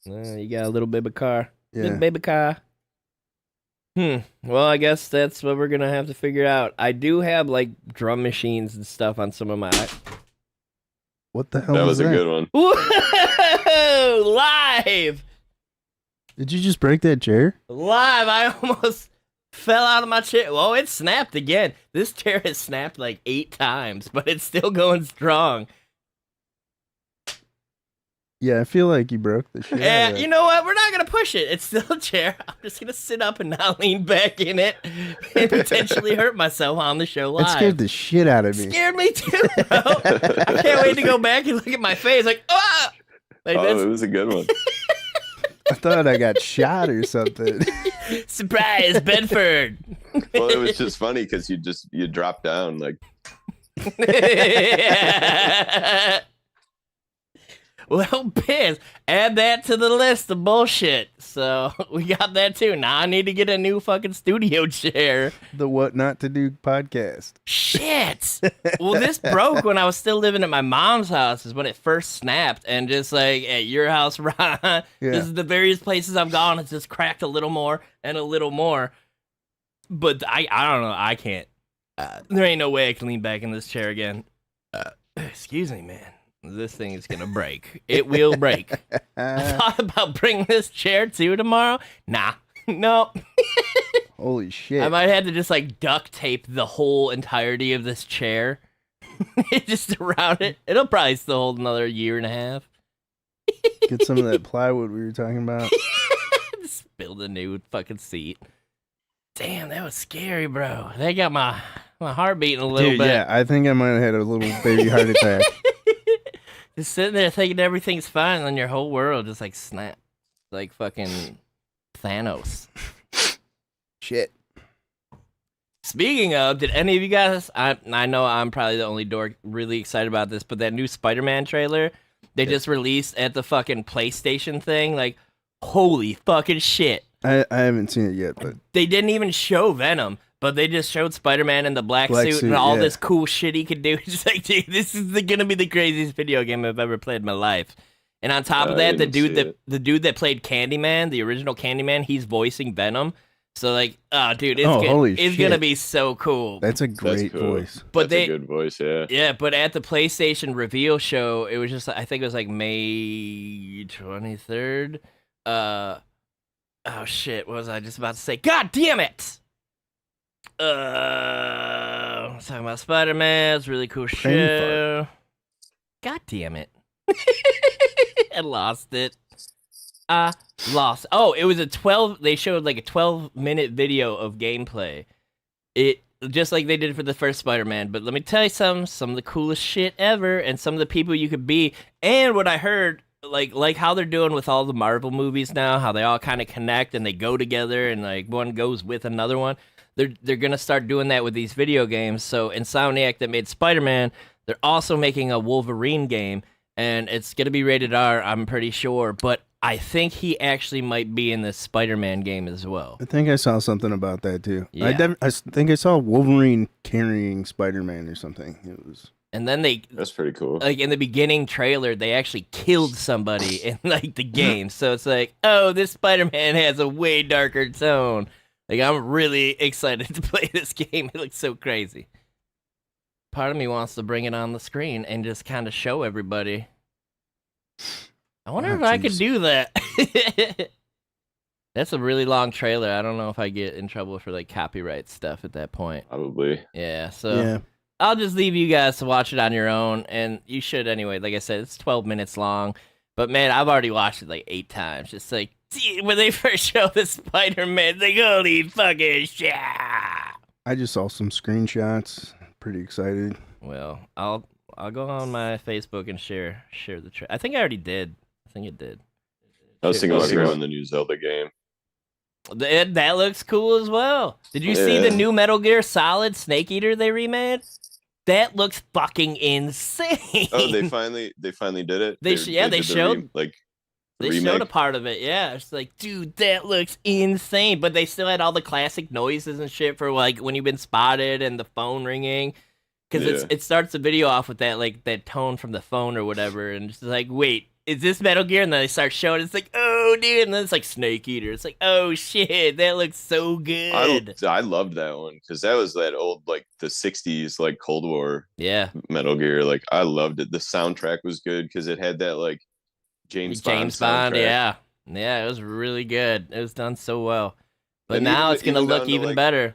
Yeah. You got a little baby car. Yeah. Little baby car. Well, I guess that's what we're going to have to figure out. I do have, like, drum machines and stuff on some of my... What the hell That was a good one. Whoa! Live! Did you just break that chair? Live! I almost fell out of my chair. Well, it snapped again. This chair has snapped like 8 times, but it's still going strong. Yeah, I feel like you broke the shit. Yeah, you know what? We're not going to push it. It's still a chair. I'm just going to sit up and not lean back in it and potentially hurt myself on the show live. It scared the shit out of me. Scared me too, bro. I can't wait to go back and look at my face like, ah! Like it was a good one. I thought I got shot or something. Surprise, Bedford. Well, it was just funny because you dropped down like. Well, Piz, add that to the list of bullshit. So we got that too. Now I need to get a new fucking studio chair. The What Not to Do podcast. Shit. Well, this broke when I was still living at my mom's house is when it first snapped. And just like at your house, Ron, this is the various places I've gone. It's just cracked a little more and a little more. But I don't know. I can't. There ain't no way I can lean back in this chair again. Excuse me, man. This thing is going to break. It will break. I thought about bringing this chair too tomorrow. Nah. No. Holy shit. I might have to just like duct tape the whole entirety of this chair. Just around it. It'll probably still hold another 1.5 years. Get some of that plywood we were talking about. Just build a new fucking seat. Damn, that was scary, bro. They got my heart beating a little bit. Yeah, I think I might have had a little baby heart attack. Just sitting there thinking everything's fine, and then your whole world just like snap, like fucking Thanos. Shit. Speaking of, did any of you guys? I know I'm probably the only dork really excited about this, but that new Spider-Man trailer they just released at the fucking PlayStation thing, like holy fucking shit! I haven't seen it yet, but they didn't even show Venom. But they just showed Spider-Man in the black suit and all this cool shit he could do. Just like, dude, this is gonna be the craziest video game I've ever played in my life. And on top of that, the dude that played Candyman, the original Candyman, he's voicing Venom. So like, oh dude, it's gonna be so cool. That's a great voice. But that's a good voice, yeah. Yeah, but at the PlayStation reveal show, it was just I think it was like May 23rd. Oh shit, what was I just about to say? God damn it! I was talking about Spider-Man. It's really cool show. God damn it. I lost it. Lost. Oh, it was they showed like a 12-minute video of gameplay. It just like they did for the first Spider-Man, but let me tell you some of the coolest shit ever and some of the people you could be. And what I heard, like how they're doing with all the Marvel movies now, how they all kind of connect and they go together and like one goes with another one. They're going to start doing that with these video games. So Insomniac that made Spider-Man, they're also making a Wolverine game and it's going to be rated R, I'm pretty sure, but I think he actually might be in this Spider-Man game as well. I think I saw something about that too. Yeah. I think I saw Wolverine carrying Spider-Man or something. It was. And then that's pretty cool. Like in the beginning trailer, they actually killed somebody in like the game. So it's like, oh, this Spider-Man has a way darker tone. Like I'm really excited to play this game. It looks so crazy. Part of me wants to bring it on the screen and just kind of show everybody. I wonder if I could do that. That's a really long trailer. I don't know if I get in trouble for like copyright stuff at that point. Probably. Yeah, so I'll just leave you guys to watch it on your own, and you should anyway. Like I said, it's 12 minutes long. But man, I've already watched it like 8 times. Just like when they first show the Spider-Man, like holy fucking shit. I just saw some screenshots. Pretty excited. Well, I'll go on my Facebook and share the trailer. I think I already did. I think it did. I was thinking about doing the new Zelda game. That looks cool as well. Did you see the new Metal Gear Solid Snake Eater they remade? That looks fucking insane. Oh, they finally did it. They showed they showed a part of it. Yeah, it's like, dude, that looks insane. But they still had all the classic noises and shit for like when you've been spotted and the phone ringing. Because it starts the video off with that like that tone from the phone or whatever, and it's like, wait, is this Metal Gear? And then they start showing it's like, oh dude, and then it's like Snake Eater. It's like, oh shit, that looks so good. I loved that one because that was that old like the 60s like Cold War Metal Gear. Like I loved it. The soundtrack was good because it had that like James Bond soundtrack. Yeah, it was really good. It was done so well. But now it's gonna look even better.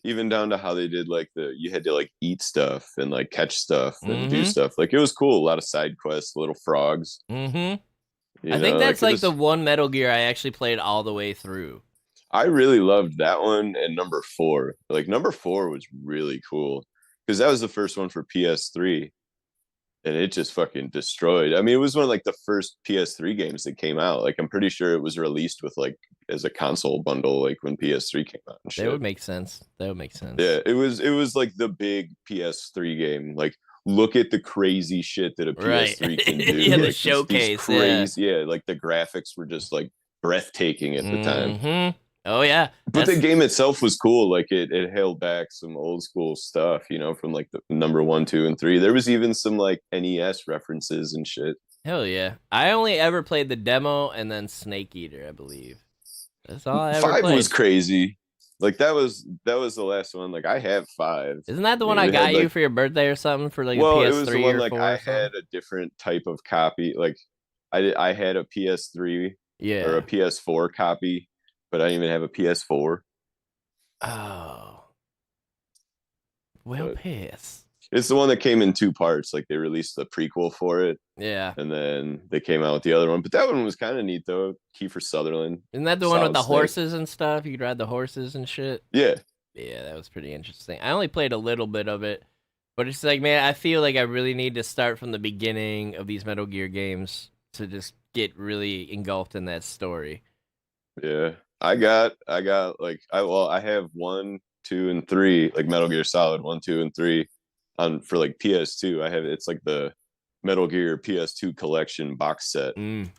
Even down to how they did like you had to like eat stuff and like catch stuff and do stuff. Like it was cool. A lot of side quests, little frogs. I think that's like the one Metal Gear I actually played all the way through. I really loved that one and number 4. Like number 4 was really cool because that was the first one for PS3. And it just fucking destroyed. I mean, it was one of like the first PS3 games that came out. Like I'm pretty sure it was released with like as a console bundle, like when PS3 came out. And shit. That would make sense. Yeah, it was like the big PS3 game. Like look at the crazy shit that a PS3 can do. Yeah, like, the showcase. Crazy, like the graphics were just like breathtaking at the time. Oh yeah, but the game itself was cool. Like it held back some old school stuff, you know, from like the number 1, 2, and 3. There was even some like NES references and shit. Hell yeah! I only ever played the demo and then Snake Eater, I believe. That's all I ever 5 played. Was crazy. Like that was the last one. Like I have 5. Isn't that the one I got you for your birthday or something for like a PS3 it was the one like I something? had a different type of copy. Like I had a PS3 or a PS4 copy. But I didn't even have a PS4. Oh. Well, piss. It's the one that came in 2 parts. Like, they released the prequel for it. Yeah. And then they came out with the other one. But that one was kind of neat, though. Kiefer Sutherland. Isn't that the one with the horses and stuff? You could ride the horses and shit? Yeah. Yeah, that was pretty interesting. I only played a little bit of it. But it's like, man, I feel like I really need to start from the beginning of these Metal Gear games to just get really engulfed in that story. Yeah. I have 1, 2, and 3, like Metal Gear Solid 1, 2, and 3 on for like PS2. It's like the Metal Gear PS2 collection box set. And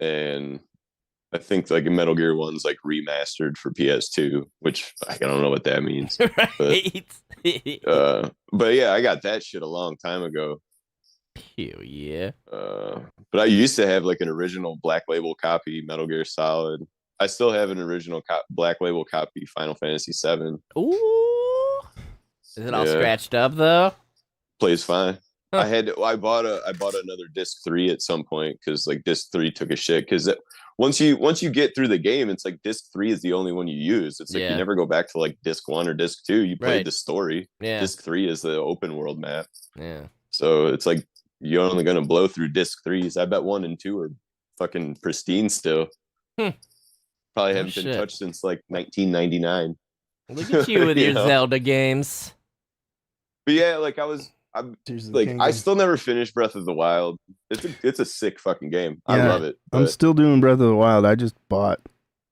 I think like Metal Gear 1's like remastered for PS2, which I don't know what that means. Right. But yeah, I got that shit a long time ago. Hell yeah. But I used to have like an original Black Label copy, Metal Gear Solid. I still have an original Black Label copy, Final Fantasy VII. Ooh, is it all scratched up though? Plays fine. I bought another disc 3 at some point because like disc 3 took a shit because once you get through the game, it's like disc 3 is the only one you use. It's like you never go back to like disc 1 or disc 2. You played the story. Yeah. Disc 3 is the open world map. Yeah. So it's like you're only gonna blow through disc 3s. I bet 1 and 2 are fucking pristine still. Probably haven't been touched since like 1999. Look at you with your Zelda games. But yeah, like I still never finished Breath of the Wild. It's a sick fucking game. I love it. I'm still doing Breath of the Wild. I just bought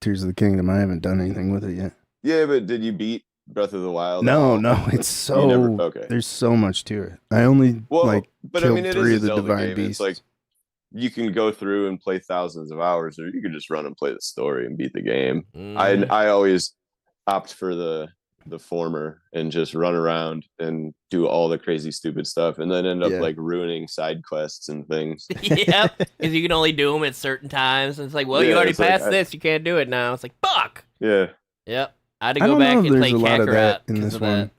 Tears of the Kingdom. I haven't done anything with it yet. Yeah, but did you beat Breath of the Wild? No, it's so there's so much to it. I only killed 3 of the divine beasts. It's like you can go through and play thousands of hours, or you can just run and play the story and beat the game. I always opt for the former and just run around and do all the crazy stupid stuff and then end up like ruining side quests and things. Yeah, because you can only do them at certain times. And it's like, well, you already passed this. You can't do it now. It's like, fuck. Yeah. Yep. I had to go back and play Kakarot in this one.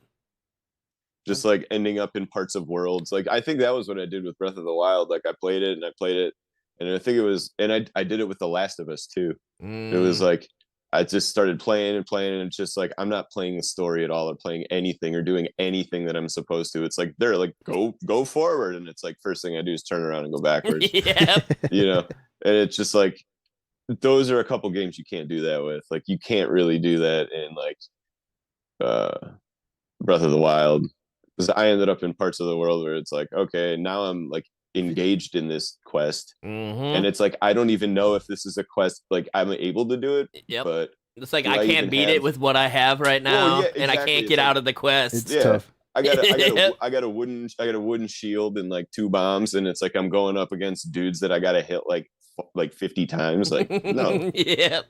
Just like ending up in parts of worlds. Like I think that was what I did with Breath of the Wild. Like I played it, and I think it was, and I did it with The Last of Us too. It was like I just started playing, and it's just like I'm not playing the story at all, or playing anything, or doing anything that I'm supposed to. It's like they're like go forward, and it's like first thing I do is turn around and go backwards. Yeah, and it's just like those are a couple games you can't do that with. Like you can't really do that in like Breath of the Wild. Because I ended up in parts of the world where it's like, okay, now I'm like engaged in this quest, and it's like I don't even know if this is a quest. Like I'm able to do it, but it's like I can't beat it with what I have right now, and I can't get out of the quest. It's tough. I got a wooden shield and like 2 bombs, and it's like I'm going up against dudes that I gotta hit like 50 times. Like no, yeah.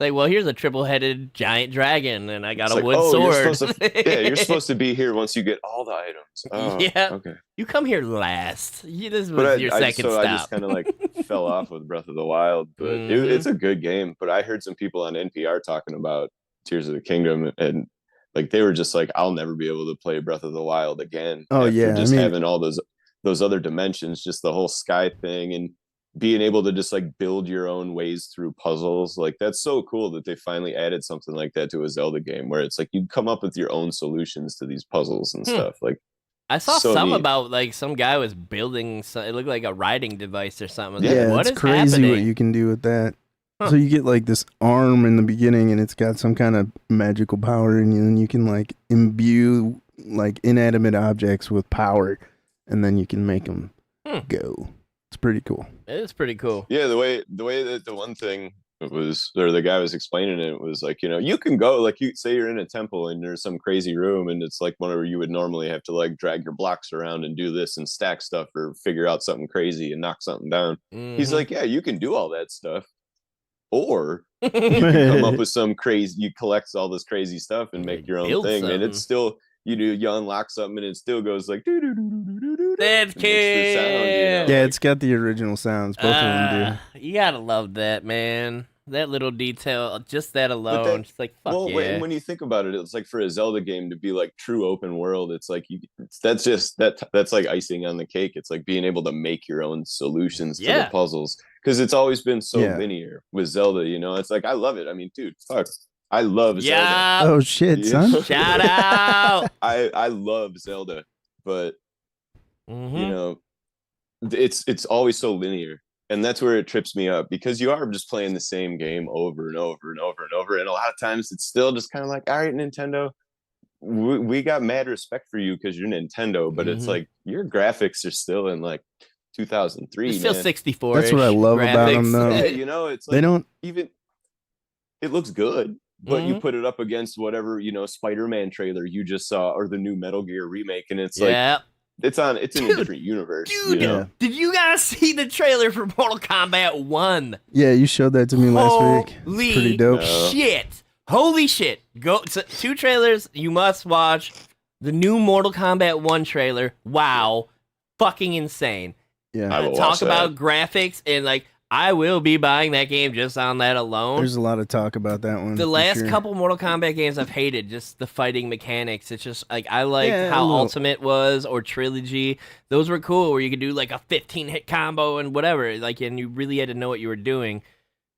Like, well, here's a triple-headed giant dragon, and I got a wood sword. You're supposed to be here once you get all the items. Oh, yeah. Okay. You come here last. This was your second stop. I just kind of like fell off with Breath of the Wild, but it's a good game. But I heard some people on NPR talking about Tears of the Kingdom, and like they were just like, I'll never be able to play Breath of the Wild again. Oh yeah, just having all those other dimensions, just the whole sky thing, and being able to just like build your own ways through puzzles. Like that's so cool that they finally added something like that to a Zelda game where it's like you come up with your own solutions to these puzzles and stuff. Like I saw some about like some guy was building it looked like a riding device or something. Yeah, like, it's crazy what you can do with that. So you get like this arm in the beginning, and it's got some kind of magical power in you, and you can like imbue like inanimate objects with power, and then you can make them go. It's pretty cool. It is pretty cool. Yeah, the way that the one thing was, or the guy was explaining it, was like, you can go, like, you say you're in a temple and there's some crazy room, and it's like whenever you would normally have to like drag your blocks around and do this and stack stuff or figure out something crazy and knock something down. He's like, yeah, you can do all that stuff, or you can come up with some crazy, you collect all this crazy stuff and make your own thing, and it's still, you unlock something and it still goes like that's cool. Yeah, it's got the original sounds. Both of them do. You gotta love that, man. That little detail, just that alone, it's like fuck yeah. When you think about it, it's like for a Zelda game to be like true open world, it's like that's like icing on the cake. It's like being able to make your own solutions to the puzzles, because it's always been so linear with Zelda. It's like I love it. I mean, dude, fuck. I love Zelda. Oh shit, son! Shout out! I love Zelda, but it's always so linear, and that's where it trips me up, because you are just playing the same game over and over and over and over, and a lot of times it's still just kind of like, all right, Nintendo, we got mad respect for you because you're Nintendo, but it's like your graphics are still in like 2003. It's still 64. That's what I love about them, though. It's like they don't even. It looks good. But you put it up against whatever, Spider-Man trailer you just saw, or the new Metal Gear remake, and it's like it's in a different universe. Dude, did you guys see the trailer for Mortal Kombat 1? Yeah, you showed that to me last week. It's pretty dope. Shit. Holy shit. Go 2 trailers you must watch. The new Mortal Kombat 1 trailer. Wow. Fucking insane. Yeah. Talk about graphics, and like I will be buying that game just on that alone. There's a lot of talk about that one. The last couple Mortal Kombat games I've hated, just the fighting mechanics. It's just like I liked how Ultimate was or Trilogy. Those were cool where you could do like a 15-hit combo and whatever, like, and you really had to know what you were doing,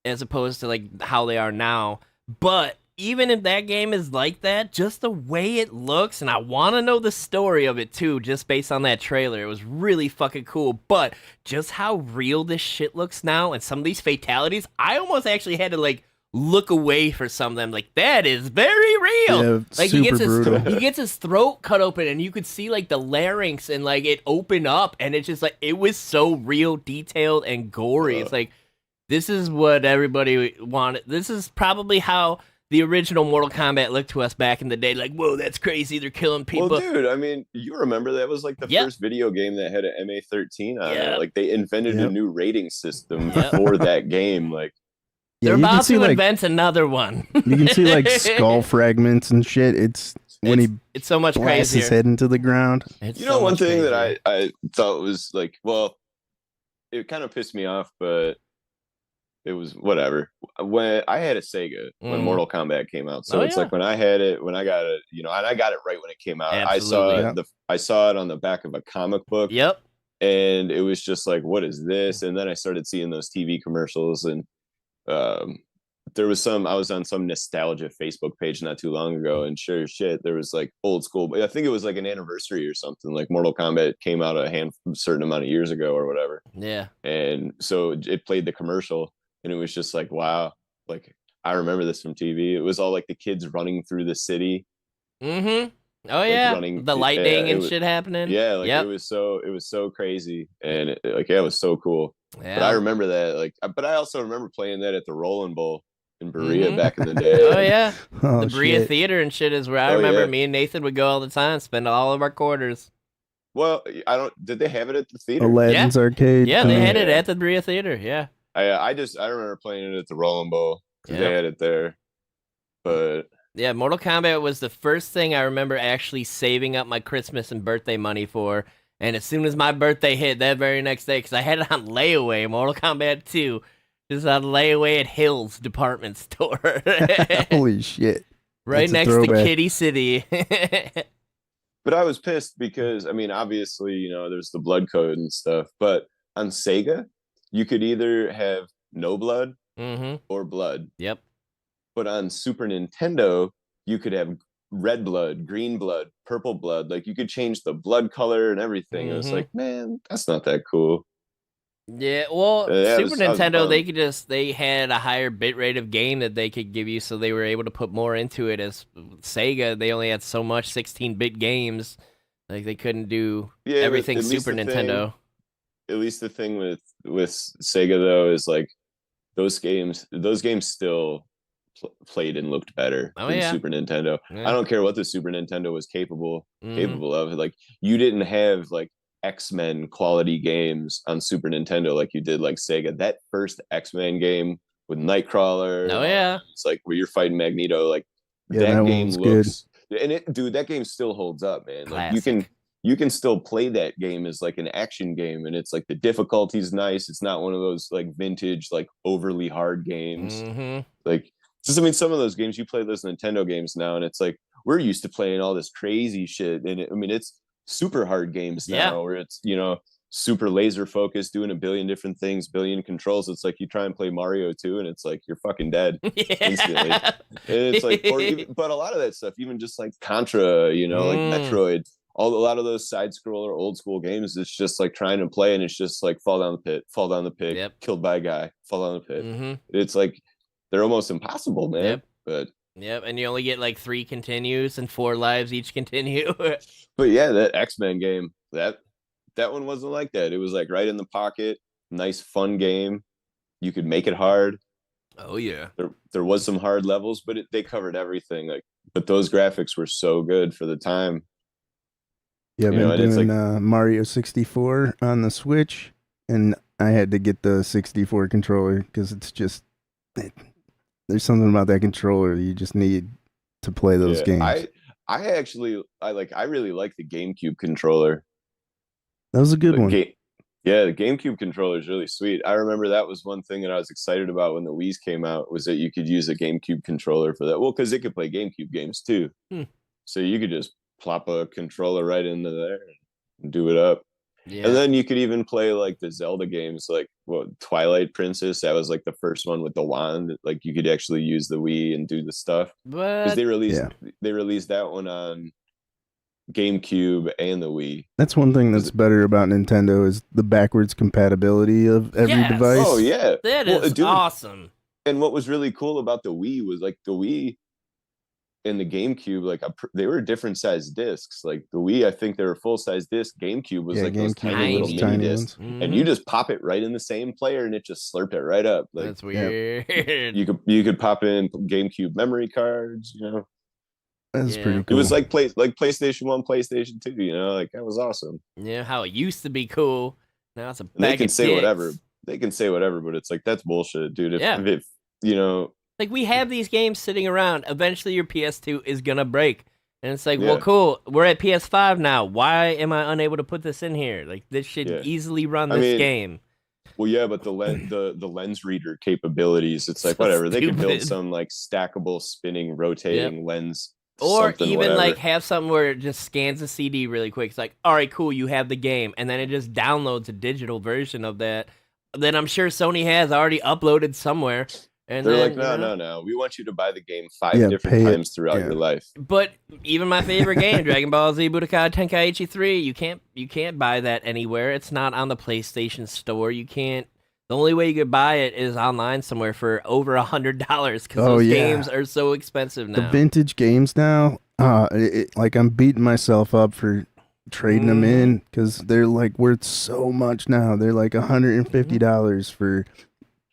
as opposed to like how they are now. But even if that game is like that, just the way it looks, and I want to know the story of it too, just based on that trailer, it was really fucking cool. But just how real this shit looks now, and some of these fatalities, I almost actually had to like look away for some of them. Like, that is very real. Yeah, like super he gets his throat cut open, and you could see like the larynx and like it open up, and it's just like it was so real, detailed, and gory. It's like, this is what everybody wanted. This is probably how the original Mortal Kombat looked to us back in the day. Like, whoa, that's crazy. They're killing people. Well, dude, I mean, you remember that was like the first video game that had an MA13 on it. Like, they invented a new rating system for that game. Like, they're about to invent another one. You can see like skull fragments and shit. It's so much blasts crazier. His head into the ground. You know, one thing that I thought was like, well, it kind of pissed me off, but it was whatever. When I had a Sega when Mortal Kombat came out, so it's like when I got it, and I got it right when it came out. Absolutely. I saw it on the back of a comic book. Yep. And it was just like, what is this? And then I started seeing those TV commercials, and there was I was on some nostalgia Facebook page not too long ago, and sure as shit, there was like old school. I think it was like an anniversary or something. Like Mortal Kombat came out a certain amount of years ago or whatever. Yeah. And so it played the commercial, and it was just like, wow, like I remember this from TV. It was all like the kids running through the city. Mm-hmm. Oh yeah, the lightning and shit happening. Yeah, like it was so crazy, and it was so cool. Yeah. But I remember that, but I also remember playing that at the Rolling Bowl in Berea back in the day. Oh yeah, the Berea Theater and shit is where I remember me and Nathan would go all the time, spend all of our quarters. Well, did they have it at the theater? Aladdin's Arcade. Yeah, they had it at the Berea Theater. Yeah. I remember playing it at the Rolling Bowl because they had it there, but. Yeah, Mortal Kombat was the first thing I remember actually saving up my Christmas and birthday money for. And as soon as my birthday hit that very next day, because I had it on layaway, Mortal Kombat 2, just on layaway at Hills department store. Holy shit. Right next to Kitty City. But I was pissed because, I mean, obviously, there's the blood code and stuff. But on Sega, you could either have no blood or blood. Yep. But on Super Nintendo, you could have red blood, green blood, purple blood. Like, you could change the blood color and everything. It was like, man, that's not that cool. Yeah, well, Super Nintendo, they had a higher bit rate of game that they could give you, so they were able to put more into it. As Sega, they only had so much 16-bit games. Like, they couldn't do everything Super Nintendo. At least the thing with Sega, though, is like those games still played and looked better than Super Nintendo. I don't care what the Super Nintendo was capable of. Like, you didn't have like X-Men quality games on Super Nintendo like you did like Sega. That first X-Men game with Nightcrawler, it's like where you're fighting Magneto. Like that game looks good. And that game still holds up, man. Classic. Like you can still play that game as like an action game, and it's like the difficulty's nice. It's not one of those like vintage like overly hard games. Like, I mean, some of those games, you play those Nintendo games now, and it's like, we're used to playing all this crazy shit. And it's super hard games now where it's, super laser focused, doing a billion different things, billion controls. It's like you try and play Mario 2, and it's like, you're fucking dead instantly. And it's like, but a lot of that stuff, even just like Contra, like Metroid, a lot of those side scroller old school games, it's just like trying to play, and it's just like fall down the pit, killed by a guy, fall down the pit. It's like, they're almost impossible, man. Yep, and you only get like 3 continues and 4 lives each continue. But yeah, that X-Men game, that one wasn't like that. It was like right in the pocket, nice fun game. You could make it hard. Oh yeah. There was some hard levels, but they covered everything. Like, but those graphics were so good for the time. Yeah, I've been doing Mario 64 on the Switch, and I had to get the 64 controller because it's just. There's something about that controller you just need to play those games. I really like the GameCube controller. That was a good one. Yeah, the GameCube controller is really sweet. I remember that was one thing that I was excited about when the Wii's came out, was that you could use a GameCube controller for that. Well, because it could play GameCube games too. So you could just plop a controller right into there and do it up. Yeah. And then you could even play like the Zelda games, like Twilight Princess. That was like the first one with the wand. Like you could actually use the Wii and do the stuff. Because they released that one on GameCube and the Wii. That's one thing that's better about Nintendo is the backwards compatibility of every device. Oh yeah, that is awesome. And what was really cool about the Wii was like the Wii and the GameCube, like they were different size discs. Like the Wii, I think they were full size disc. GameCube was like those tiny little mini discs, and you just pop it right in the same player, and it just slurped it right up. Like, that's weird. You could pop in GameCube memory cards. You know, that's pretty cool. It was like PlayStation 1, PlayStation 2. You know, like that was awesome. Yeah, how it used to be cool. Now it's a bag they can of say dicks. whatever. They can say whatever, but it's like that's bullshit, dude. If you know. Like, we have these games sitting around. Eventually, your PS2 is going to break. And it's like, well, cool. We're at PS5 now. Why am I unable to put this in here? Like, this should easily run this game. Well, yeah, but the lens reader capabilities, it's like, so whatever. Stupid. They could build some, like, stackable, spinning, rotating lens. Or even, like, have something where it just scans a CD really quick. It's like, all right, cool, you have the game. And then it just downloads a digital version of that. Then I'm sure Sony has already uploaded somewhere. And they're like, no. We want you to buy the game 5 different times throughout your life. But even my favorite game, Dragon Ball Z Budokai Tenkaichi 3, you can't buy that anywhere. It's not on the PlayStation Store. You can't. The only way you could buy it is online somewhere for over $100 because those games are so expensive now. The vintage games now, like I'm beating myself up for trading them in because they're like worth so much now. They're like $150 for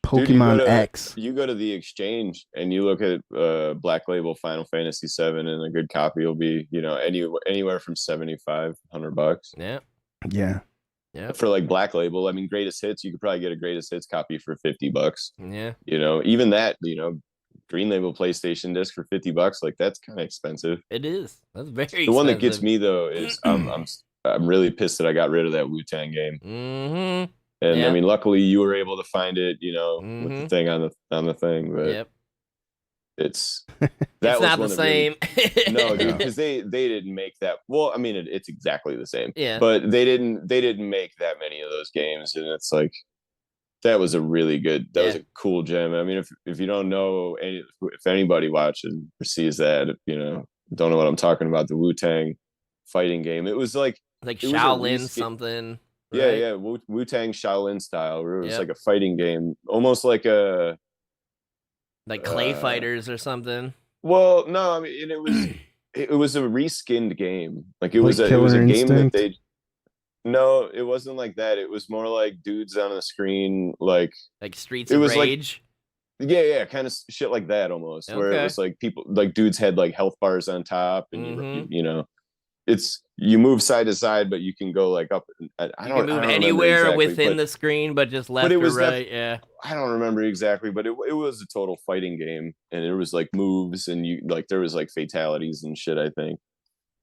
Pokemon X. You go to the exchange and you look at Black Label Final Fantasy 7, and a good copy will be, you know, anywhere from $75-$100. Yeah. For like Black Label, I mean, greatest hits, you could probably get a greatest hits copy for $50. Yeah. You know, even that, you know, Green Label PlayStation disc for $50, like that's kind of expensive. It is. That's very expensive. The one that gets me though is I'm really pissed that I got rid of that Wu-Tang game. Mm-hmm. And I mean, luckily you were able to find it, you know, with the thing on the thing, but it's not the same. No, dude, because they didn't make that. Well, I mean, it's exactly the same. Yeah, but they didn't make that many of those games, and it's like that was a really good. That was a cool gem. I mean, if you don't know if anybody watching sees that, you know, don't know what I'm talking about, the Wu-Tang fighting game. It was like Shaolin something. Right? Yeah, Wu-Tang Shaolin style, where it was like a fighting game, almost like a Clay Fighters or something. Well, no, I mean it was a reskinned game. Like it was a game that they. No, it wasn't like that. It was more like dudes on the screen, like Streets of Rage. Like, kind of shit like that almost, where it was like people, like dudes had like health bars on top, and you know. You move side to side, but you can go like up. I don't move anywhere exactly, within the screen, but just left or right. I don't remember exactly, but it was a total fighting game, and there was like moves, and there was like fatalities and shit. I think.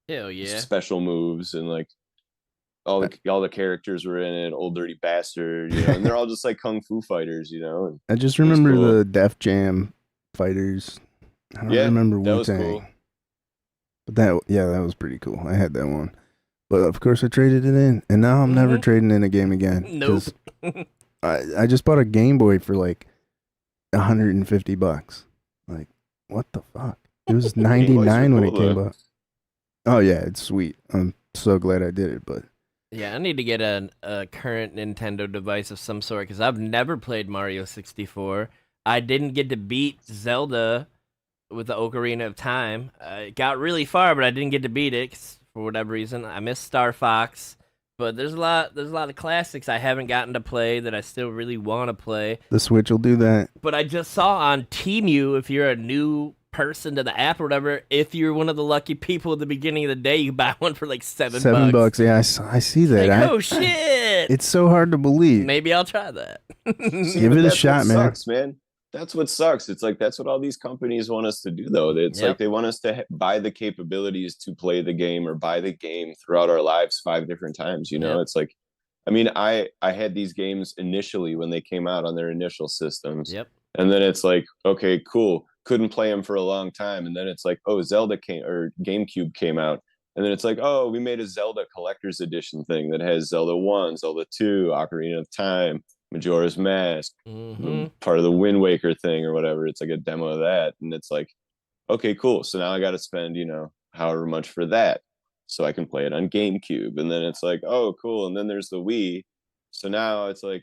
Hell yeah! Special moves and like all the characters were in it. Old Dirty Bastard, you know, and they're all just like kung fu fighters, you know. I just remember the Def Jam fighters. I don't remember Wu-Tang. That was cool. But that was pretty cool. I had that one. But of course I traded it in. And now I'm never trading in a game again. Nope. I just bought a Game Boy for like $150. Like, what the fuck? It was $99 when it came out. Oh yeah, it's sweet. I'm so glad I did it, but yeah, I need to get a current Nintendo device of some sort because I've never played Mario 64. I didn't get to beat Zelda with the Ocarina of Time. I got really far, but I didn't get to beat it for whatever reason. I missed Star Fox, but there's a lot of classics I haven't gotten to play that I still really want to play. The Switch will do that. But I just saw on Temu, if you're a new person to the app or whatever, if you're one of the lucky people at the beginning of the day, you buy one for like $7. $7, yeah, I see that. Like, oh shit! It's so hard to believe. Maybe I'll try that. Give it a shot, man. Sucks, man. That's what sucks. It's like that's what all these companies want us to do, though. It's like they want us to buy the capabilities to play the game or buy the game throughout our lives 5 different times. You know, it's like I mean, I had these games initially when they came out on their initial systems. Yep. And then it's like, okay, cool. Couldn't play them for a long time. And then it's like, oh, Zelda came or GameCube came out. And then it's like, oh, we made a Zelda collector's edition thing that has Zelda 1, Zelda 2, Ocarina of Time, Majora's Mask, part of the Wind Waker thing or whatever. It's like a demo of that. And it's like, okay, cool. So now I got to spend, however much for that so I can play it on GameCube. And then it's like, oh, cool. And then there's the Wii. So now it's like,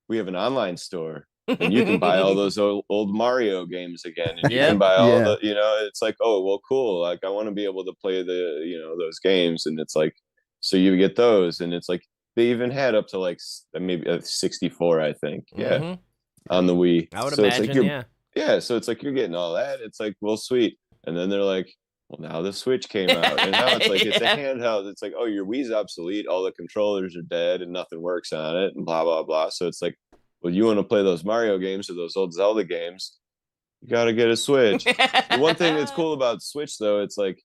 we have an online store. And you can buy all those old Mario games again, and you can buy all the, it's like, oh, well, cool. Like, I want to be able to play those games, and it's like, so you get those, and it's like they even had up to like maybe 64, I think, on the Wii. I would so imagine, it's like yeah. So it's like you're getting all that. It's like, well, sweet, and then they're like, well, now the Switch came out, and now it's like it's a handheld. It's like, oh, your Wii's obsolete, all the controllers are dead, and nothing works on it, and blah blah blah. So it's like, well, you want to play those Mario games or those old Zelda games, you got to get a Switch. The one thing that's cool about Switch, though, it's like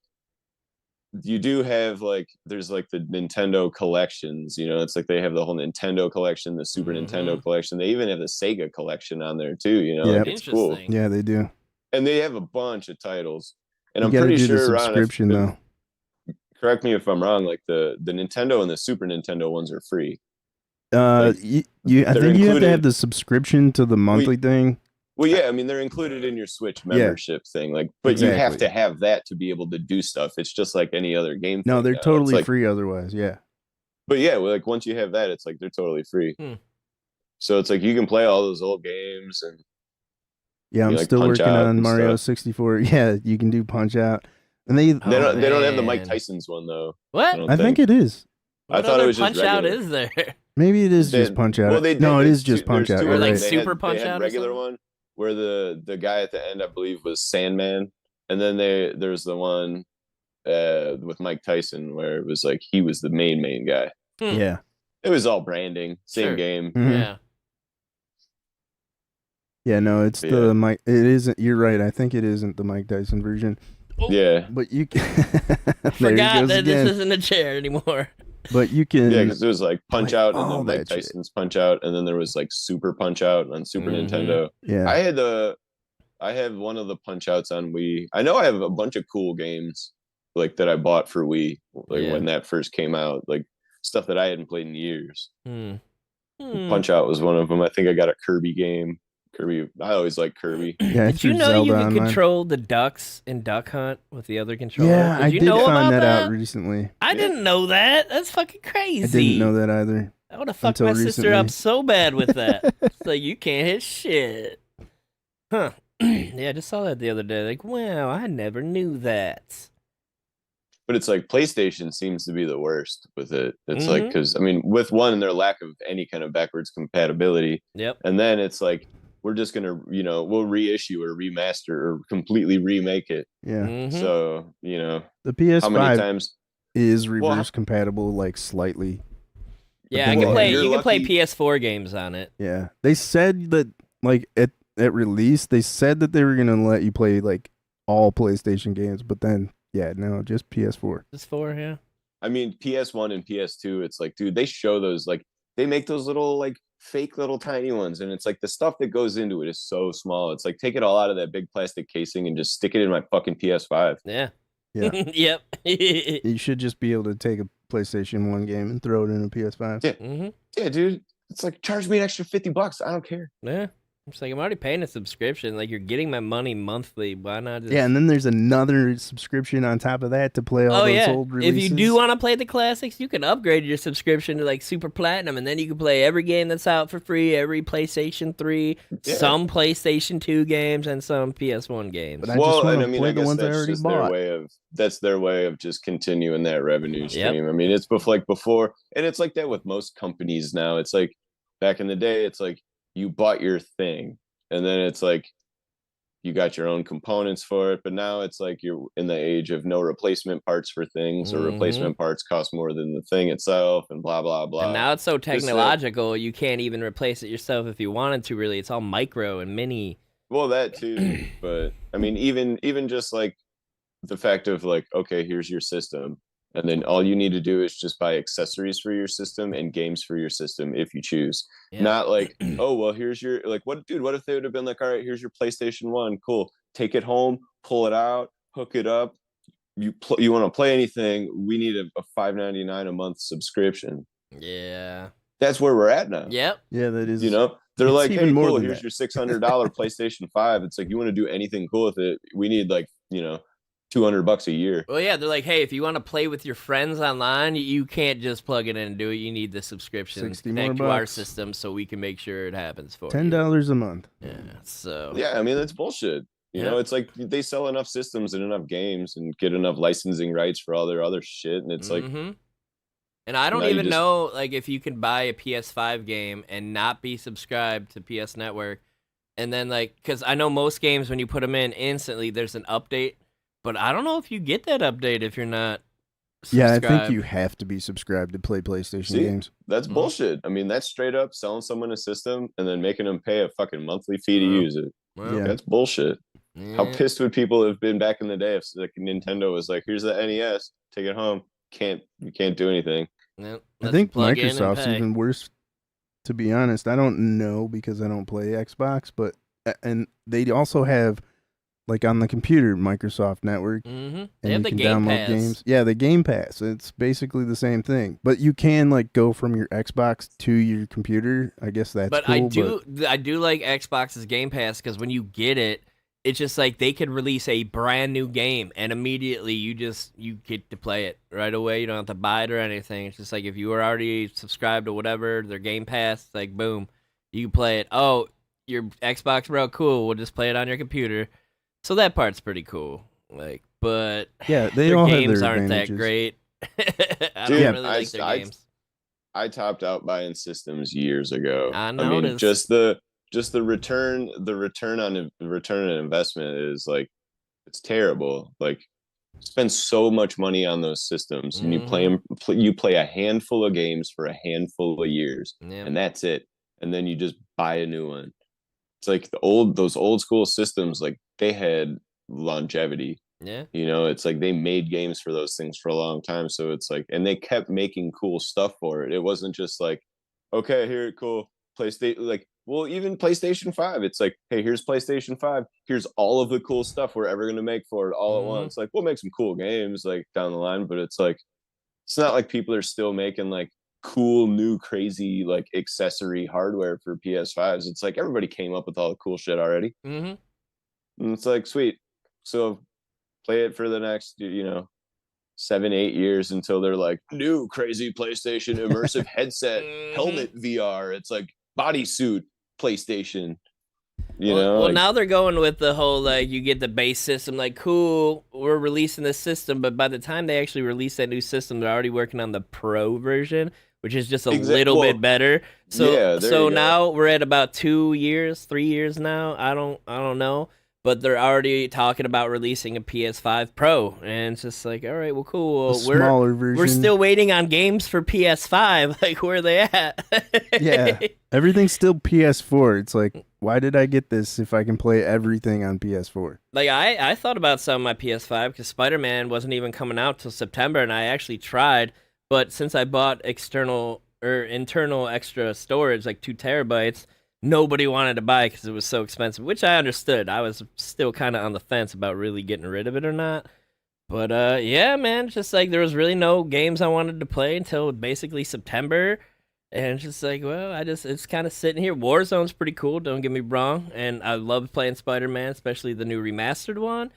you do have like there's like the Nintendo collections. It's like they have the whole Nintendo collection, the Super Nintendo collection. They even have the Sega collection on there too. It's cool. Yeah, they do. And they have a bunch of titles. And you I'm pretty sure the subscription though. Correct me if I'm wrong. Like the Nintendo and the Super Nintendo ones are free. I think you have to have the subscription to the monthly thing. Well, yeah, I mean they're included in your Switch membership thing, like, but you have to have that to be able to do stuff. It's just like any other game. No, they're totally free otherwise. Yeah, but yeah, like once you have that, it's like they're totally free. So it's like you can play all those old games and. Yeah, I'm still working on Mario 64. Yeah, you can do Punch Out, and they don't have the Mike Tyson's one though. What? I think it is. I thought it was Punch just Out is there? Maybe it is just Punch Out. Well, it is just Punch Out. Or like right. Super Punch Out. Regular one where the guy at the end, I believe, was Sandman, and then there's the one with Mike Tyson where it was like he was the main guy. Yeah, it was all branding, same game. Mm-hmm. Yeah. Yeah, no, it's the Mike. It isn't. You're right. I think it isn't the Mike Tyson version. Oh. Yeah, but you can. Forgot that this isn't a chair anymore. But you can. Yeah, because there was like Punch Out and then Mike Tyson's Punch Out, and then there was like Super Punch Out on Super Nintendo. Yeah, I had one of the Punch Outs on Wii. I know I have a bunch of cool games like that I bought for Wii, like when that first came out, like stuff that I hadn't played in years. Punch Out was one of them. I think I got a Kirby game. Kirby, I always like Kirby. Yeah, did you know Zelda you can online. control the ducks in Duck Hunt with the other controller? Yeah, I did find that out recently. recently. I didn't know that. That's fucking crazy. I didn't know that either. I would have fucked my sister up so bad with that. It's like, you can't hit shit. Huh. Yeah, I just saw that the other day. Like, wow, I never knew that. But it's like PlayStation seems to be the worst with it. It's like, because, I mean, with one, their lack of any kind of backwards compatibility. Yep. And then it's like, we're just going to, we'll reissue or remaster or completely remake it. Yeah. So, the PS5 how many times is reverse compatible, like slightly. Yeah, you can play PS4 games on it. Yeah. They said that, like, at release, they said that they were going to let you play, like, all PlayStation games, but then, yeah, no, just PS4. Just 4, yeah. I mean, PS1 and PS2, it's like, dude, they show those, like, they make those little, like, fake little tiny ones, and it's like the stuff that goes into it is so small. It's like, take it all out of that big plastic casing and just stick it in my fucking PS5. Yeah. Yep. You You should just be able to take a PlayStation 1 game and throw it in a PS5. Yeah. Yeah, dude. It's like, charge me an extra $50. I don't care. Yeah. It's like, I'm already paying a subscription. Like, you're getting my money monthly. Why not just... Yeah, and then there's another subscription on top of that to play all those old releases. If you do want to play the classics, you can upgrade your subscription to, like, Super Platinum, and then you can play every game that's out for free, every PlayStation 3, some PlayStation 2 games, and some PS1 games. But I just want to play the ones I already bought. That's their way of just continuing that revenue stream. I mean, it's before, and it's like that with most companies now. It's like, back in the day, it's like, you bought your thing, and then it's like you got your own components for it. But now it's like you're in the age of no replacement parts for things, or replacement parts cost more than the thing itself, and blah blah blah. And now it's so technological, you can't even replace it yourself if you wanted to. Really, it's all micro and mini. Well, that too, but I mean, even just like the fact of like, okay, here's your system, And then all you need to do is just buy accessories for your system and games for your system if you choose. Yeah. Not like, oh, well, here's your, like, what if they would have been like, all right, here's your PlayStation 1. Cool. Take it home, pull it out, hook it up. You want to play anything, we need a $5.99 a month subscription. Yeah. That's where we're at now. Yep. Yeah, that is. You know, they're like, hey, cool, here's that. your $600 PlayStation 5. It's like, you want to do anything cool with it, we need like, you know, $200 a year. Well, yeah, they're like, hey, if you want to play with your friends online, you can't just plug it in and do it. You need the subscription connect to our system so we can make sure it happens for you. $10 a month. Yeah, so. Yeah, I mean, that's bullshit. You know, it's like they sell enough systems and enough games and get enough licensing rights for all their other shit. And it's like. And I don't even know, like, if you can buy a PS5 game and not be subscribed to PS Network. And then, like, because I know most games, when you put them in instantly, there's an update. But I don't know if you get that update if you're not subscribed. Yeah, I think you have to be subscribed to play PlayStation games. That's bullshit. I mean, that's straight up selling someone a system and then making them pay a fucking monthly fee to use it. Yeah. That's bullshit. How pissed would people have been back in the day if like Nintendo was like, here's the NES, take it home. You can't do anything. Nope, I think Microsoft's even worse, to be honest. I don't know because I don't play Xbox, but and they also have, like, on the computer, Microsoft Network, and they have you the can Game download Pass. games. Yeah, the Game Pass. It's basically the same thing, but you can like go from your Xbox to your computer. I guess that's but cool. I do like Xbox's Game Pass because when you get it, it's just like they could release a brand new game and immediately you get to play it right away. You don't have to buy it or anything. It's just like if you were already subscribed to whatever their Game Pass, like boom, you can play it. Oh, your Xbox, bro, cool. We'll just play it on your computer. So that part's pretty cool. Like, but yeah, they their all games have their aren't advantages. that great. I Dude, don't really like their games. I topped out buying systems years ago. I noticed. mean, just the return on investment is like, it's terrible. Like, spend so much money on those systems and you play a handful of games for a handful of years and that's it. And then you just buy a new one. It's like those old school systems, like they had longevity. Yeah. You know, it's like they made games for those things for a long time. So it's like, and they kept making cool stuff for it. It wasn't just like, okay, here, cool, PlayStation, like, well, even PlayStation 5, it's like, hey, here's PlayStation 5. Here's all of the cool stuff we're ever going to make for it all at once. Like, we'll make some cool games like down the line, but it's like, it's not like people are still making like cool, new, crazy, like accessory hardware for PS5s. It's like everybody came up with all the cool shit already. And it's like, sweet. So play it for the next, 7-8 years until they're like, new crazy PlayStation immersive headset, helmet VR. It's like bodysuit PlayStation. Well, now they're going with the whole, like, you get the base system, like, cool, we're releasing this system, but by the time they actually release that new system, they're already working on the Pro version, which is just a little bit better. So now we're at about 2 years, 3 years now. I don't know. But they're already talking about releasing a PS5 Pro, and it's just like, all right, well, cool. Smaller version. We're still waiting on games for PS5. Like, where are they at? Yeah, everything's still PS4. It's like, why did I get this if I can play everything on PS4? Like, I thought about selling my PS5 because Spider-Man wasn't even coming out till September, and I actually tried. But since I bought internal extra storage, like 2 terabytes, nobody wanted to buy it because it was so expensive, which I understood. I was still kind of on the fence about really getting rid of it or not. But yeah, man, just like there was really no games I wanted to play until basically September. And it's just like, well, it's kind of sitting here. Warzone's pretty cool, don't get me wrong. And I love playing Spider-Man, especially the new remastered one.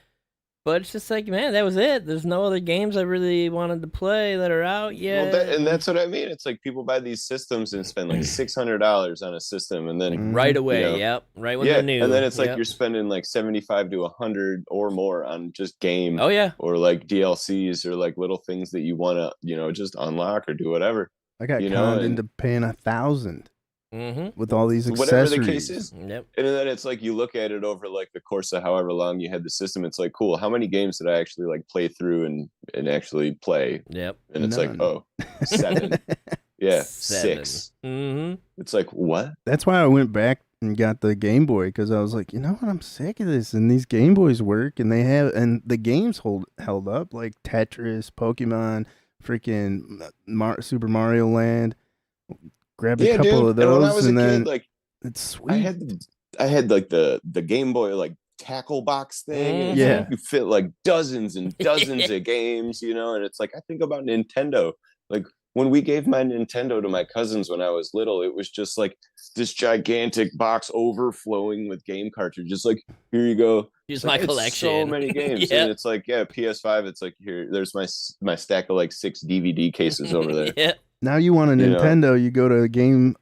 But it's just like, man, that was it. There's no other games I really wanted to play that are out yet. Well, and that's what I mean. It's like people buy these systems and spend like $600 on a system, and then right away, right when they're new. And then it's like you're spending like $75 to $100 or more on just game. Oh yeah, or like DLCs or like little things that you want to, just unlock or do whatever. I got conned into paying $1,000. With all these accessories. Whatever the case is. Yep. And then it's like you look at it over like the course of however long you had the system. It's like, cool, how many games did I actually like play through and actually play? Yep. And it's like, 7. Yeah, 7. 6. It's like, what? That's why I went back and got the Game Boy, because I was like, you know what, I'm sick of this. And these Game Boys work, and the games held up, like Tetris, Pokemon, freaking Super Mario Land. Grabbed a couple dude. of those, and when I was a then kid, like it's sweet. I had like the Game Boy like tackle box thing, and Yeah. you fit like dozens and dozens of games, and it's like I think about Nintendo. Like when we gave my Nintendo to my cousins when I was little, it was just like this gigantic box overflowing with game cartridges. Like, here you go. Here's like, my collection. So many games. Yep. And it's like, PS5, it's like, here, there's my stack of like 6 DVD cases over there. Yeah. Now you want a Nintendo, you go to a game,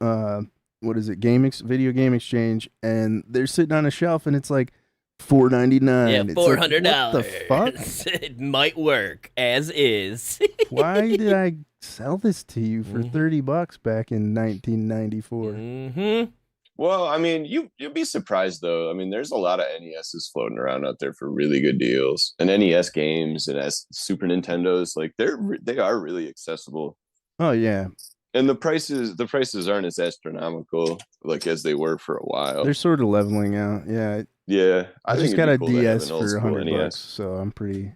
what is it, Video Game Exchange, and they're sitting on a shelf, and it's like $4.99. Yeah, $400. Like, what the fuck? It might work as is. Why did I sell this to you for $30 back in 1994? Mm-hmm. Well, I mean, you'll be surprised though. I mean, there's a lot of NESs floating around out there for really good deals, and NES games and Super Nintendos, like they are really accessible. Oh yeah, and the prices aren't as astronomical like as they were for a while. They're sort of leveling out. Yeah. Yeah, I just got a DS for $100, so I'm pretty.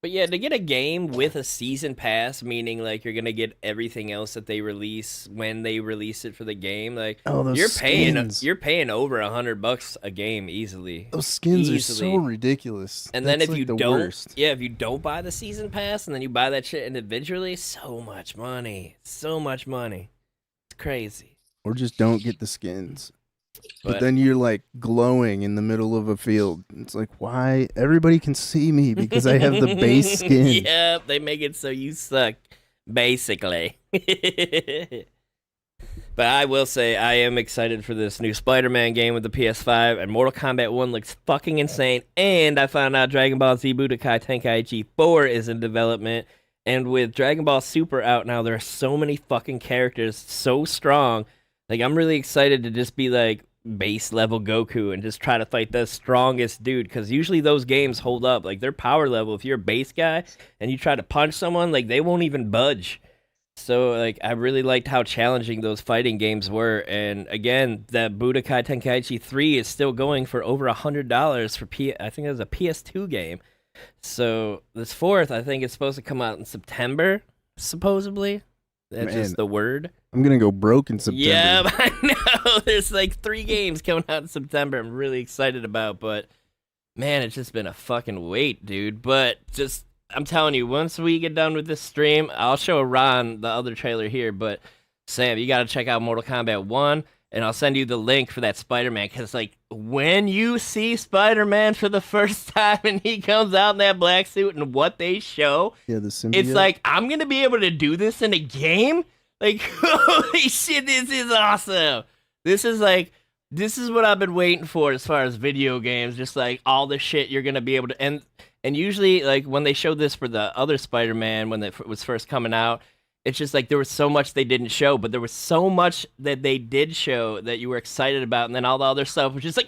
But yeah, to get a game with a season pass, meaning like you're gonna get everything else that they release when they release it for the game, like you're paying over $100 a game easily. Those skins are so ridiculous. And then if you don't buy the season pass and then you buy that shit individually, so much money. It's crazy. Or just don't get the skins. But then you're like glowing in the middle of a field. It's like, why? Everybody can see me because I have the base skin. Yep, they make it so you suck, basically. But I will say, I am excited for this new Spider-Man game with the PS5, and Mortal Kombat 1 looks fucking insane. And I found out Dragon Ball Z Budokai Tenkaichi 4 is in development. And with Dragon Ball Super out now, there are so many fucking characters so strong. Like, I'm really excited to just be like base level Goku and just try to fight the strongest dude, because usually those games hold up. Like, their power level, if you're a base guy and you try to punch someone, like, they won't even budge. So, like, I really liked how challenging those fighting games were. And again, that Budokai Tenkaichi 3 is still going for over $100 for I think it was a PS2 game. So this 4th, I think it's supposed to come out in September, supposedly. That's just the word. I'm going to go broke in September. Yeah, I know. There's like 3 games coming out in September I'm really excited about. But, man, it's just been a fucking wait, dude. But just, I'm telling you, once we get done with this stream, I'll show Ron the other trailer here. But, Sam, you got to check out Mortal Kombat 1. And I'll send you the link for that Spider-Man, because, like, when you see Spider-Man for the first time and he comes out in that black suit and what they show, the symbiote. It's like, I'm going to be able to do this in a game? Like, holy shit, this is awesome. This is what I've been waiting for as far as video games, just, like, all the shit you're going to be able to... And usually, like, when they showed this for the other Spider-Man, when it was first coming out, it's just like there was so much they didn't show, but there was so much that they did show that you were excited about, and then all the other stuff was just like,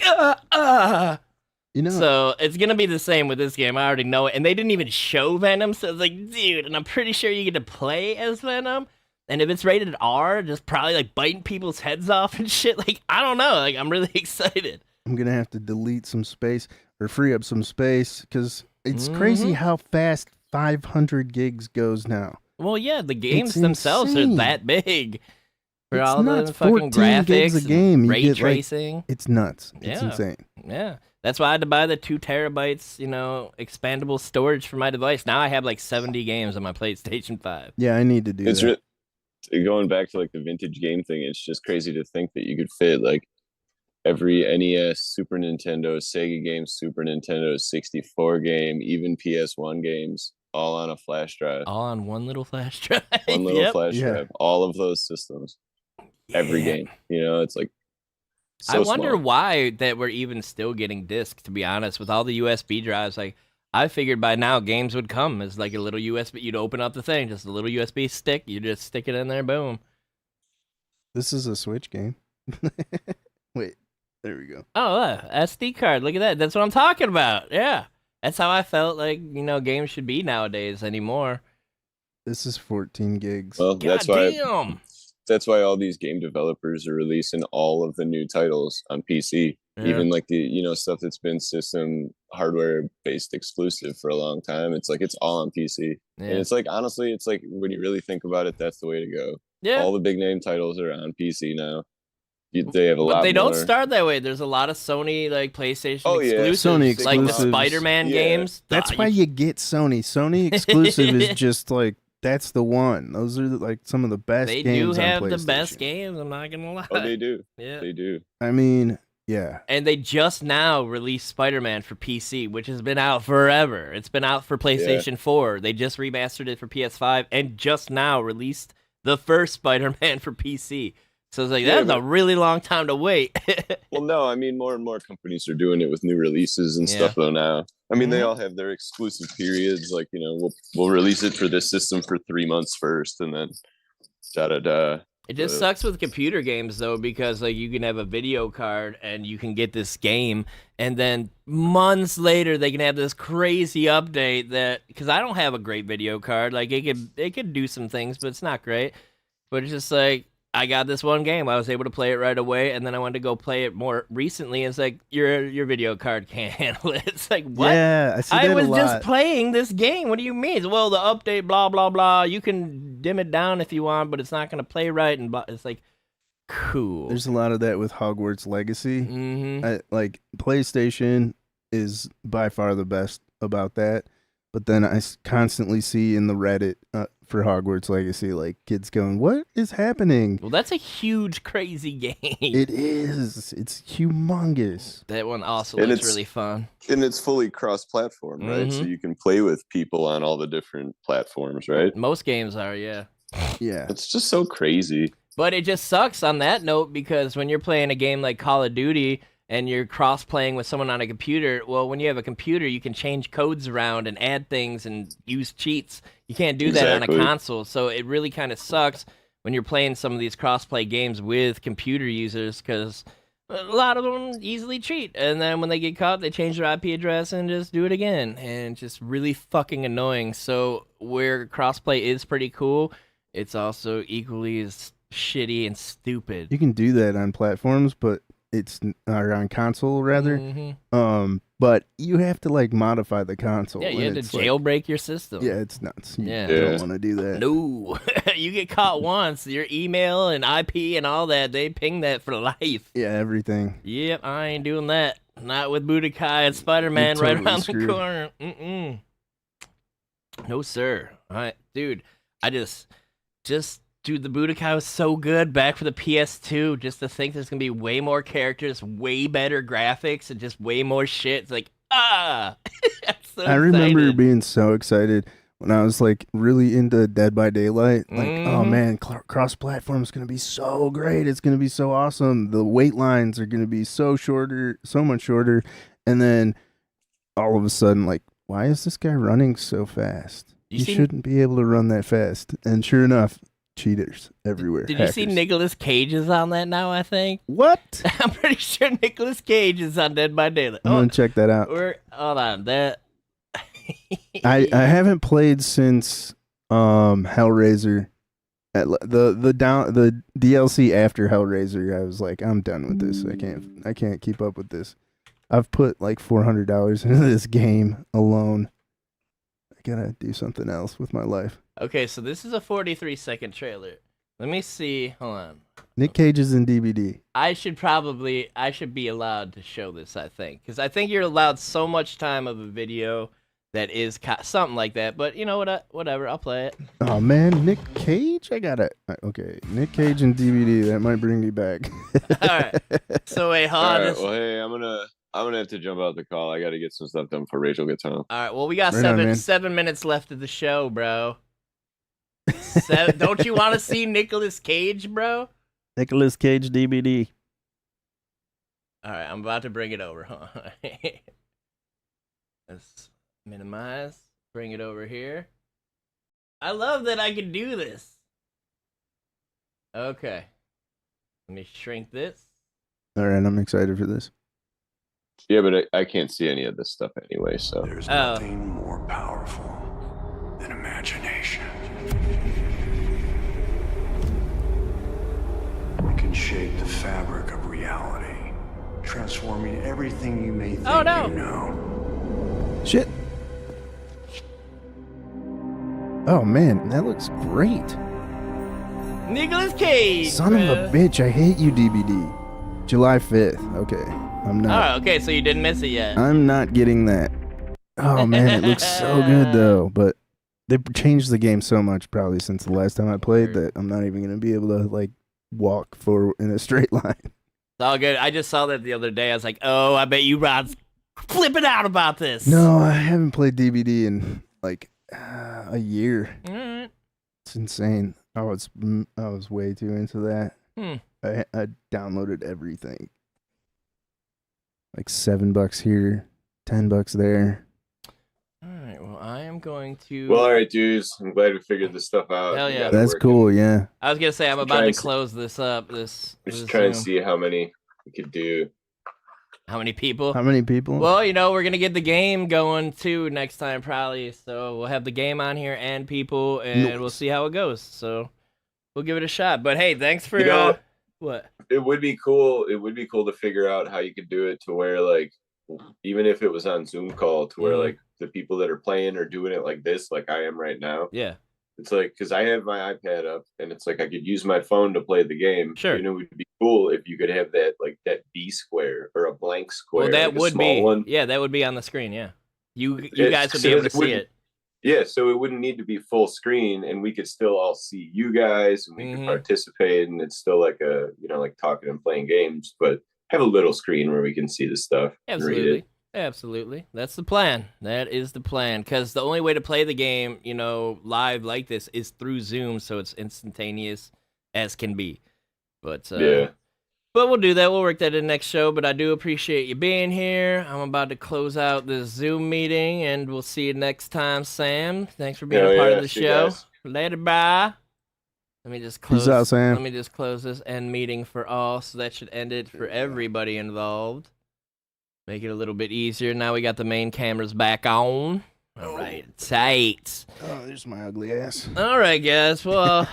You know, so it's going to be the same with this game. I already know it. And they didn't even show Venom, so it's like, dude, and I'm pretty sure you get to play as Venom. And if it's rated R, just probably like biting people's heads off and shit. Like, I don't know. Like, I'm really excited. I'm going to have to delete some space or free up some space, because it's crazy how fast 500 gigs goes now. Well, yeah, the games themselves are that big. For it's all nuts. the fucking graphics, a game, you ray get, tracing. Like, it's nuts. It's insane. Yeah. That's why I had to buy the 2 terabytes, expandable storage for my device. Now I have like 70 games on my PlayStation 5. Yeah, I need to do that. Going back to like the vintage game thing, it's just crazy to think that you could fit like every NES, Super Nintendo, Sega game, Super Nintendo, 64 game, even PS1 games, all on a flash drive. All on one little flash drive. One little flash drive. All of those systems. Every game. It's like so I wonder small. why that we're even still getting discs, to be honest, with all the USB drives. Like, I figured by now games would come as like a little USB. You'd open up the thing, just a little USB stick. You just stick it in there, boom. This is a Switch game. Wait, there we go. Oh, SD card. Look at that. That's what I'm talking about. Yeah. That's how I felt like, games should be nowadays anymore. This is 14 gigs. Well, God damn. That's why all these game developers are releasing all of the new titles on PC. Even like the stuff that's been system hardware based exclusive for a long time. It's like it's all on PC, and it's like honestly, it's like when you really think about it, that's the way to go. Yeah, all the big name titles are on PC now. They have a lot. But they more. don't start that way. There's a lot of Sony like PlayStation exclusives, Sony exclusives, like the Spider-Man games. That's why you get Sony. Sony exclusive is just like. That's the one. Those are like some of the best games. They do have the best games. I'm not gonna lie. Oh, they do. Yeah, they do. I mean, yeah. And they just now released Spider-Man for PC, which has been out forever. It's been out for PlayStation 4. They just remastered it for PS5, and just now released the first Spider-Man for PC. So it's like that's a really long time to wait. Well, no, I mean more and more companies are doing it with new releases and stuff though now. I mean, they all have their exclusive periods. Like, we'll release it for this system for 3 months first, and then da-da-da. It just sucks with computer games, though, because like you can have a video card and you can get this game, and then months later they can have this crazy update that, because I don't have a great video card. Like, it could do some things, but it's not great. But it's just like, I got this one game. I was able to play it right away, and then I wanted to go play it more recently. And it's like, your video card can't handle it. It's like, what? Yeah, I see that I was a lot. just playing this game. What do you mean? Well, the update, blah, blah, blah. You can dim it down if you want, but it's not going to play right. And blah. It's like, cool. There's a lot of that with Hogwarts Legacy. Mm-hmm. Like, PlayStation is by far the best about that. But then I constantly see in the Reddit for Hogwarts Legacy, like, kids going, what is happening? Well, that's a huge, crazy game. It is. It's humongous. That one also looks really fun. And it's fully cross-platform, right? So you can play with people on all the different platforms, right? Most games are, yeah. Yeah. It's just so crazy. But it just sucks on that note, because when you're playing a game like Call of Duty and you're cross-playing with someone on a computer, well, when you have a computer, you can change codes around and add things and use cheats. You can't do that on a console, so it really kind of sucks when you're playing some of these cross-play games with computer users, because a lot of them easily cheat, and then when they get caught, they change their IP address and just do it again, and it's just really fucking annoying. So where cross-play is pretty cool, it's also equally as shitty and stupid. You can do that on platforms, but or on console rather. Mm-hmm. But you have to like modify the console. Yeah, you have to jailbreak your system. Yeah, it's nuts. You don't want to do that. No, you get caught once. Your email and IP and all that, they ping that for life. Yeah, everything. Yep, I ain't doing that. Not with Budokai and Spider-Man right around the corner. No, sir. All right, dude. I just. Dude, the Budokai was so good back for the PS2. Just to think there's going to be way more characters, way better graphics, and just way more shit. It's like, I'm so excited. I remember being so excited when I was like really into Dead by Daylight. Like, oh man, cross-platform is going to be so great. It's going to be so awesome. The wait lines are going to be so much shorter. And then all of a sudden, like, why is this guy running so fast? You shouldn't be able to run that fast. And sure enough, cheaters everywhere. Did you see Nicolas Cage is on that now, I think? What? I'm pretty sure Nicolas Cage is on Dead by Daylight. I'm going to check that out. Hold on. That I haven't played since Hellraiser. The DLC after Hellraiser, I was like, I'm done with this. I can't keep up with this. I've put like $400 into this game alone. I gotta do something else with my life. Okay, so this is a 43-second trailer. Let me see. Hold on. Nick Cage is in DVD. I should be allowed to show this, I think. Because I think you're allowed so much time of a video that is something like that. But you know what? Whatever, I'll play it. Oh, man, Nick Cage? Okay, Nick Cage in DVD. That might bring me back. All right. So wait, hold on. Well, hey, I'm gonna have to jump out the call. I gotta get some stuff done before Rachel gets home. All right. Well, we got Right 7 minutes left of the show, bro. Don't you want to see Nicolas Cage, bro? Nicolas Cage DVD. All right, I'm about to bring it over. Let's minimize. Bring it over here. I love that I can do this. Okay. Let me shrink this. All right, I'm excited for this. Yeah, but I can't see any of this stuff anyway, so. There's nothing more powerful than imagination. It can shape the fabric of reality, transforming everything you may think Oh, no. you know. Shit. Oh man, that looks great. Nicolas Cage. Son of a bitch, I hate you, DBD. July 5th. Okay, I'm not. Oh, okay, so you didn't miss it yet. I'm not getting that. Oh man, it looks so good though. But they changed the game so much probably since the last time I played that I'm not even gonna be able to like walk forward in a straight line. It's all good. I just saw that the other day. I was like, oh, I bet you Rod's flipping out about this. No, I haven't played DBD in like a year. All right. It's insane. I was way too into that. I downloaded everything. Like $7 here, $10 there. All right. Well, I am going to. Well, all right, dudes. I'm glad we figured this stuff out. Hell yeah. That's cool. Yeah. I was gonna say I'm about to close this up. Just try and see how many we could do. How many people? How many people? Well, you know, we're going to get the game going, too, next time, probably. So we'll have the game on here and people, and we'll see how it goes. So we'll give it a shot. But, hey, thanks for... what? It would be cool. It would be cool to figure out how you could do it to where, like, even if it was on Zoom call, to where, like, the people that are playing are doing it like this, like I am right now. Yeah. It's like, because I have my iPad up, and it's like I could use my phone to play the game. Sure. You know, it would be cool if you could have that, like, that B square or a blank square. Well, that like would be. One. Yeah, that would be on the screen, yeah. You guys would be able to see it. Yeah, so it wouldn't need to be full screen, and we could still all see you guys, and we could participate, and it's still like a, you know, like talking and playing games, but have a little screen where we can see the stuff. Absolutely. And read it. Absolutely. That's the plan. That is the plan. Because the only way to play the game, you know, live like this is through Zoom, so it's instantaneous as can be. But yeah. But we'll do that. We'll work that in the next show. But I do appreciate you being here. I'm about to close out this Zoom meeting, and we'll see you next time, Sam. Thanks for being a part of the show. Later, bye. Let me just close. Peace out, Sam. Let me just close this end meeting for all, so that should end it for everybody involved. Make it a little bit easier. Now we got the main cameras back on. All right, tight. Oh, there's my ugly ass. All right, guys. Well,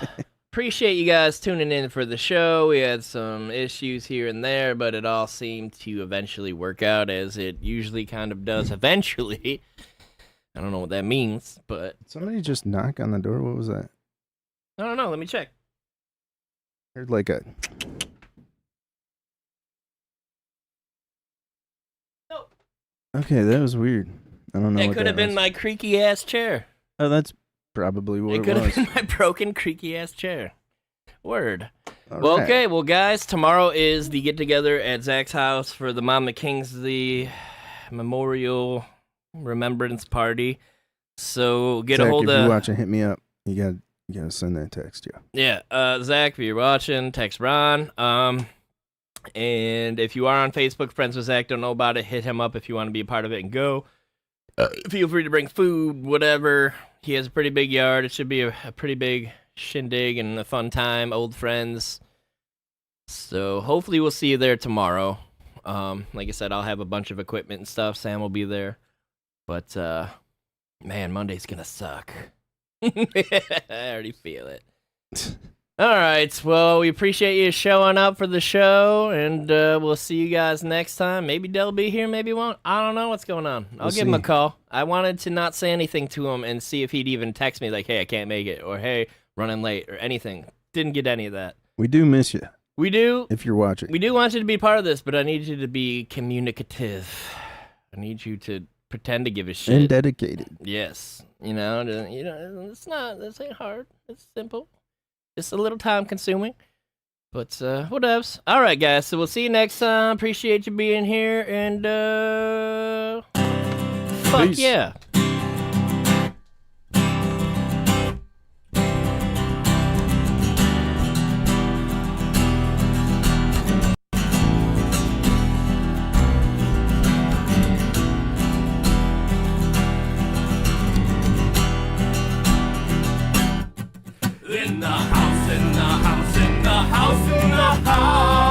appreciate you guys tuning in for the show. We had some issues here and there, but it all seemed to eventually work out, as it usually kind of does eventually. I don't know what that means, but... Somebody just knock on the door? What was that? I don't know. Let me check. Heard like a... Okay, that was weird. I don't know. It could have been my creaky ass chair. Oh, that's probably what it was. It could have been my broken creaky ass chair. Word. All well, right. okay. Well, guys, tomorrow is the get together at Zach's house for the Mama Kingsley Memorial Remembrance Party. So get Zach, a hold if of. you're watching, hit me up. You gotta send that text, yeah. Yeah, Zach, if you're watching, text Ron. And if you are on Facebook, friends with Zach, don't know about it, hit him up if you want to be a part of it and go. Feel free to bring food, whatever. He has a pretty big yard. It should be a pretty big shindig and a fun time, old friends. So hopefully we'll see you there tomorrow. Like I said, I'll have a bunch of equipment and stuff. Sam will be there. But, man, Monday's gonna suck. I already feel it. All right, well, we appreciate you showing up for the show, and we'll see you guys next time. Maybe Dell'll be here, maybe won't. I don't know what's going on. I'll give him a call. I wanted to not say anything to him and see if he'd even text me like, hey, I can't make it, or hey, running late, or anything. Didn't get any of that. We do miss you. We do. If you're watching. We do want you to be part of this, but I need you to be communicative. I need you to pretend to give a shit. And dedicated. Yes. This ain't hard. It's simple. Just a little time consuming, but whatevs. All right, guys. So we'll see you next time. Appreciate you being here, and fuck Peace. yeah. In the house, in the house, in the house, in the house.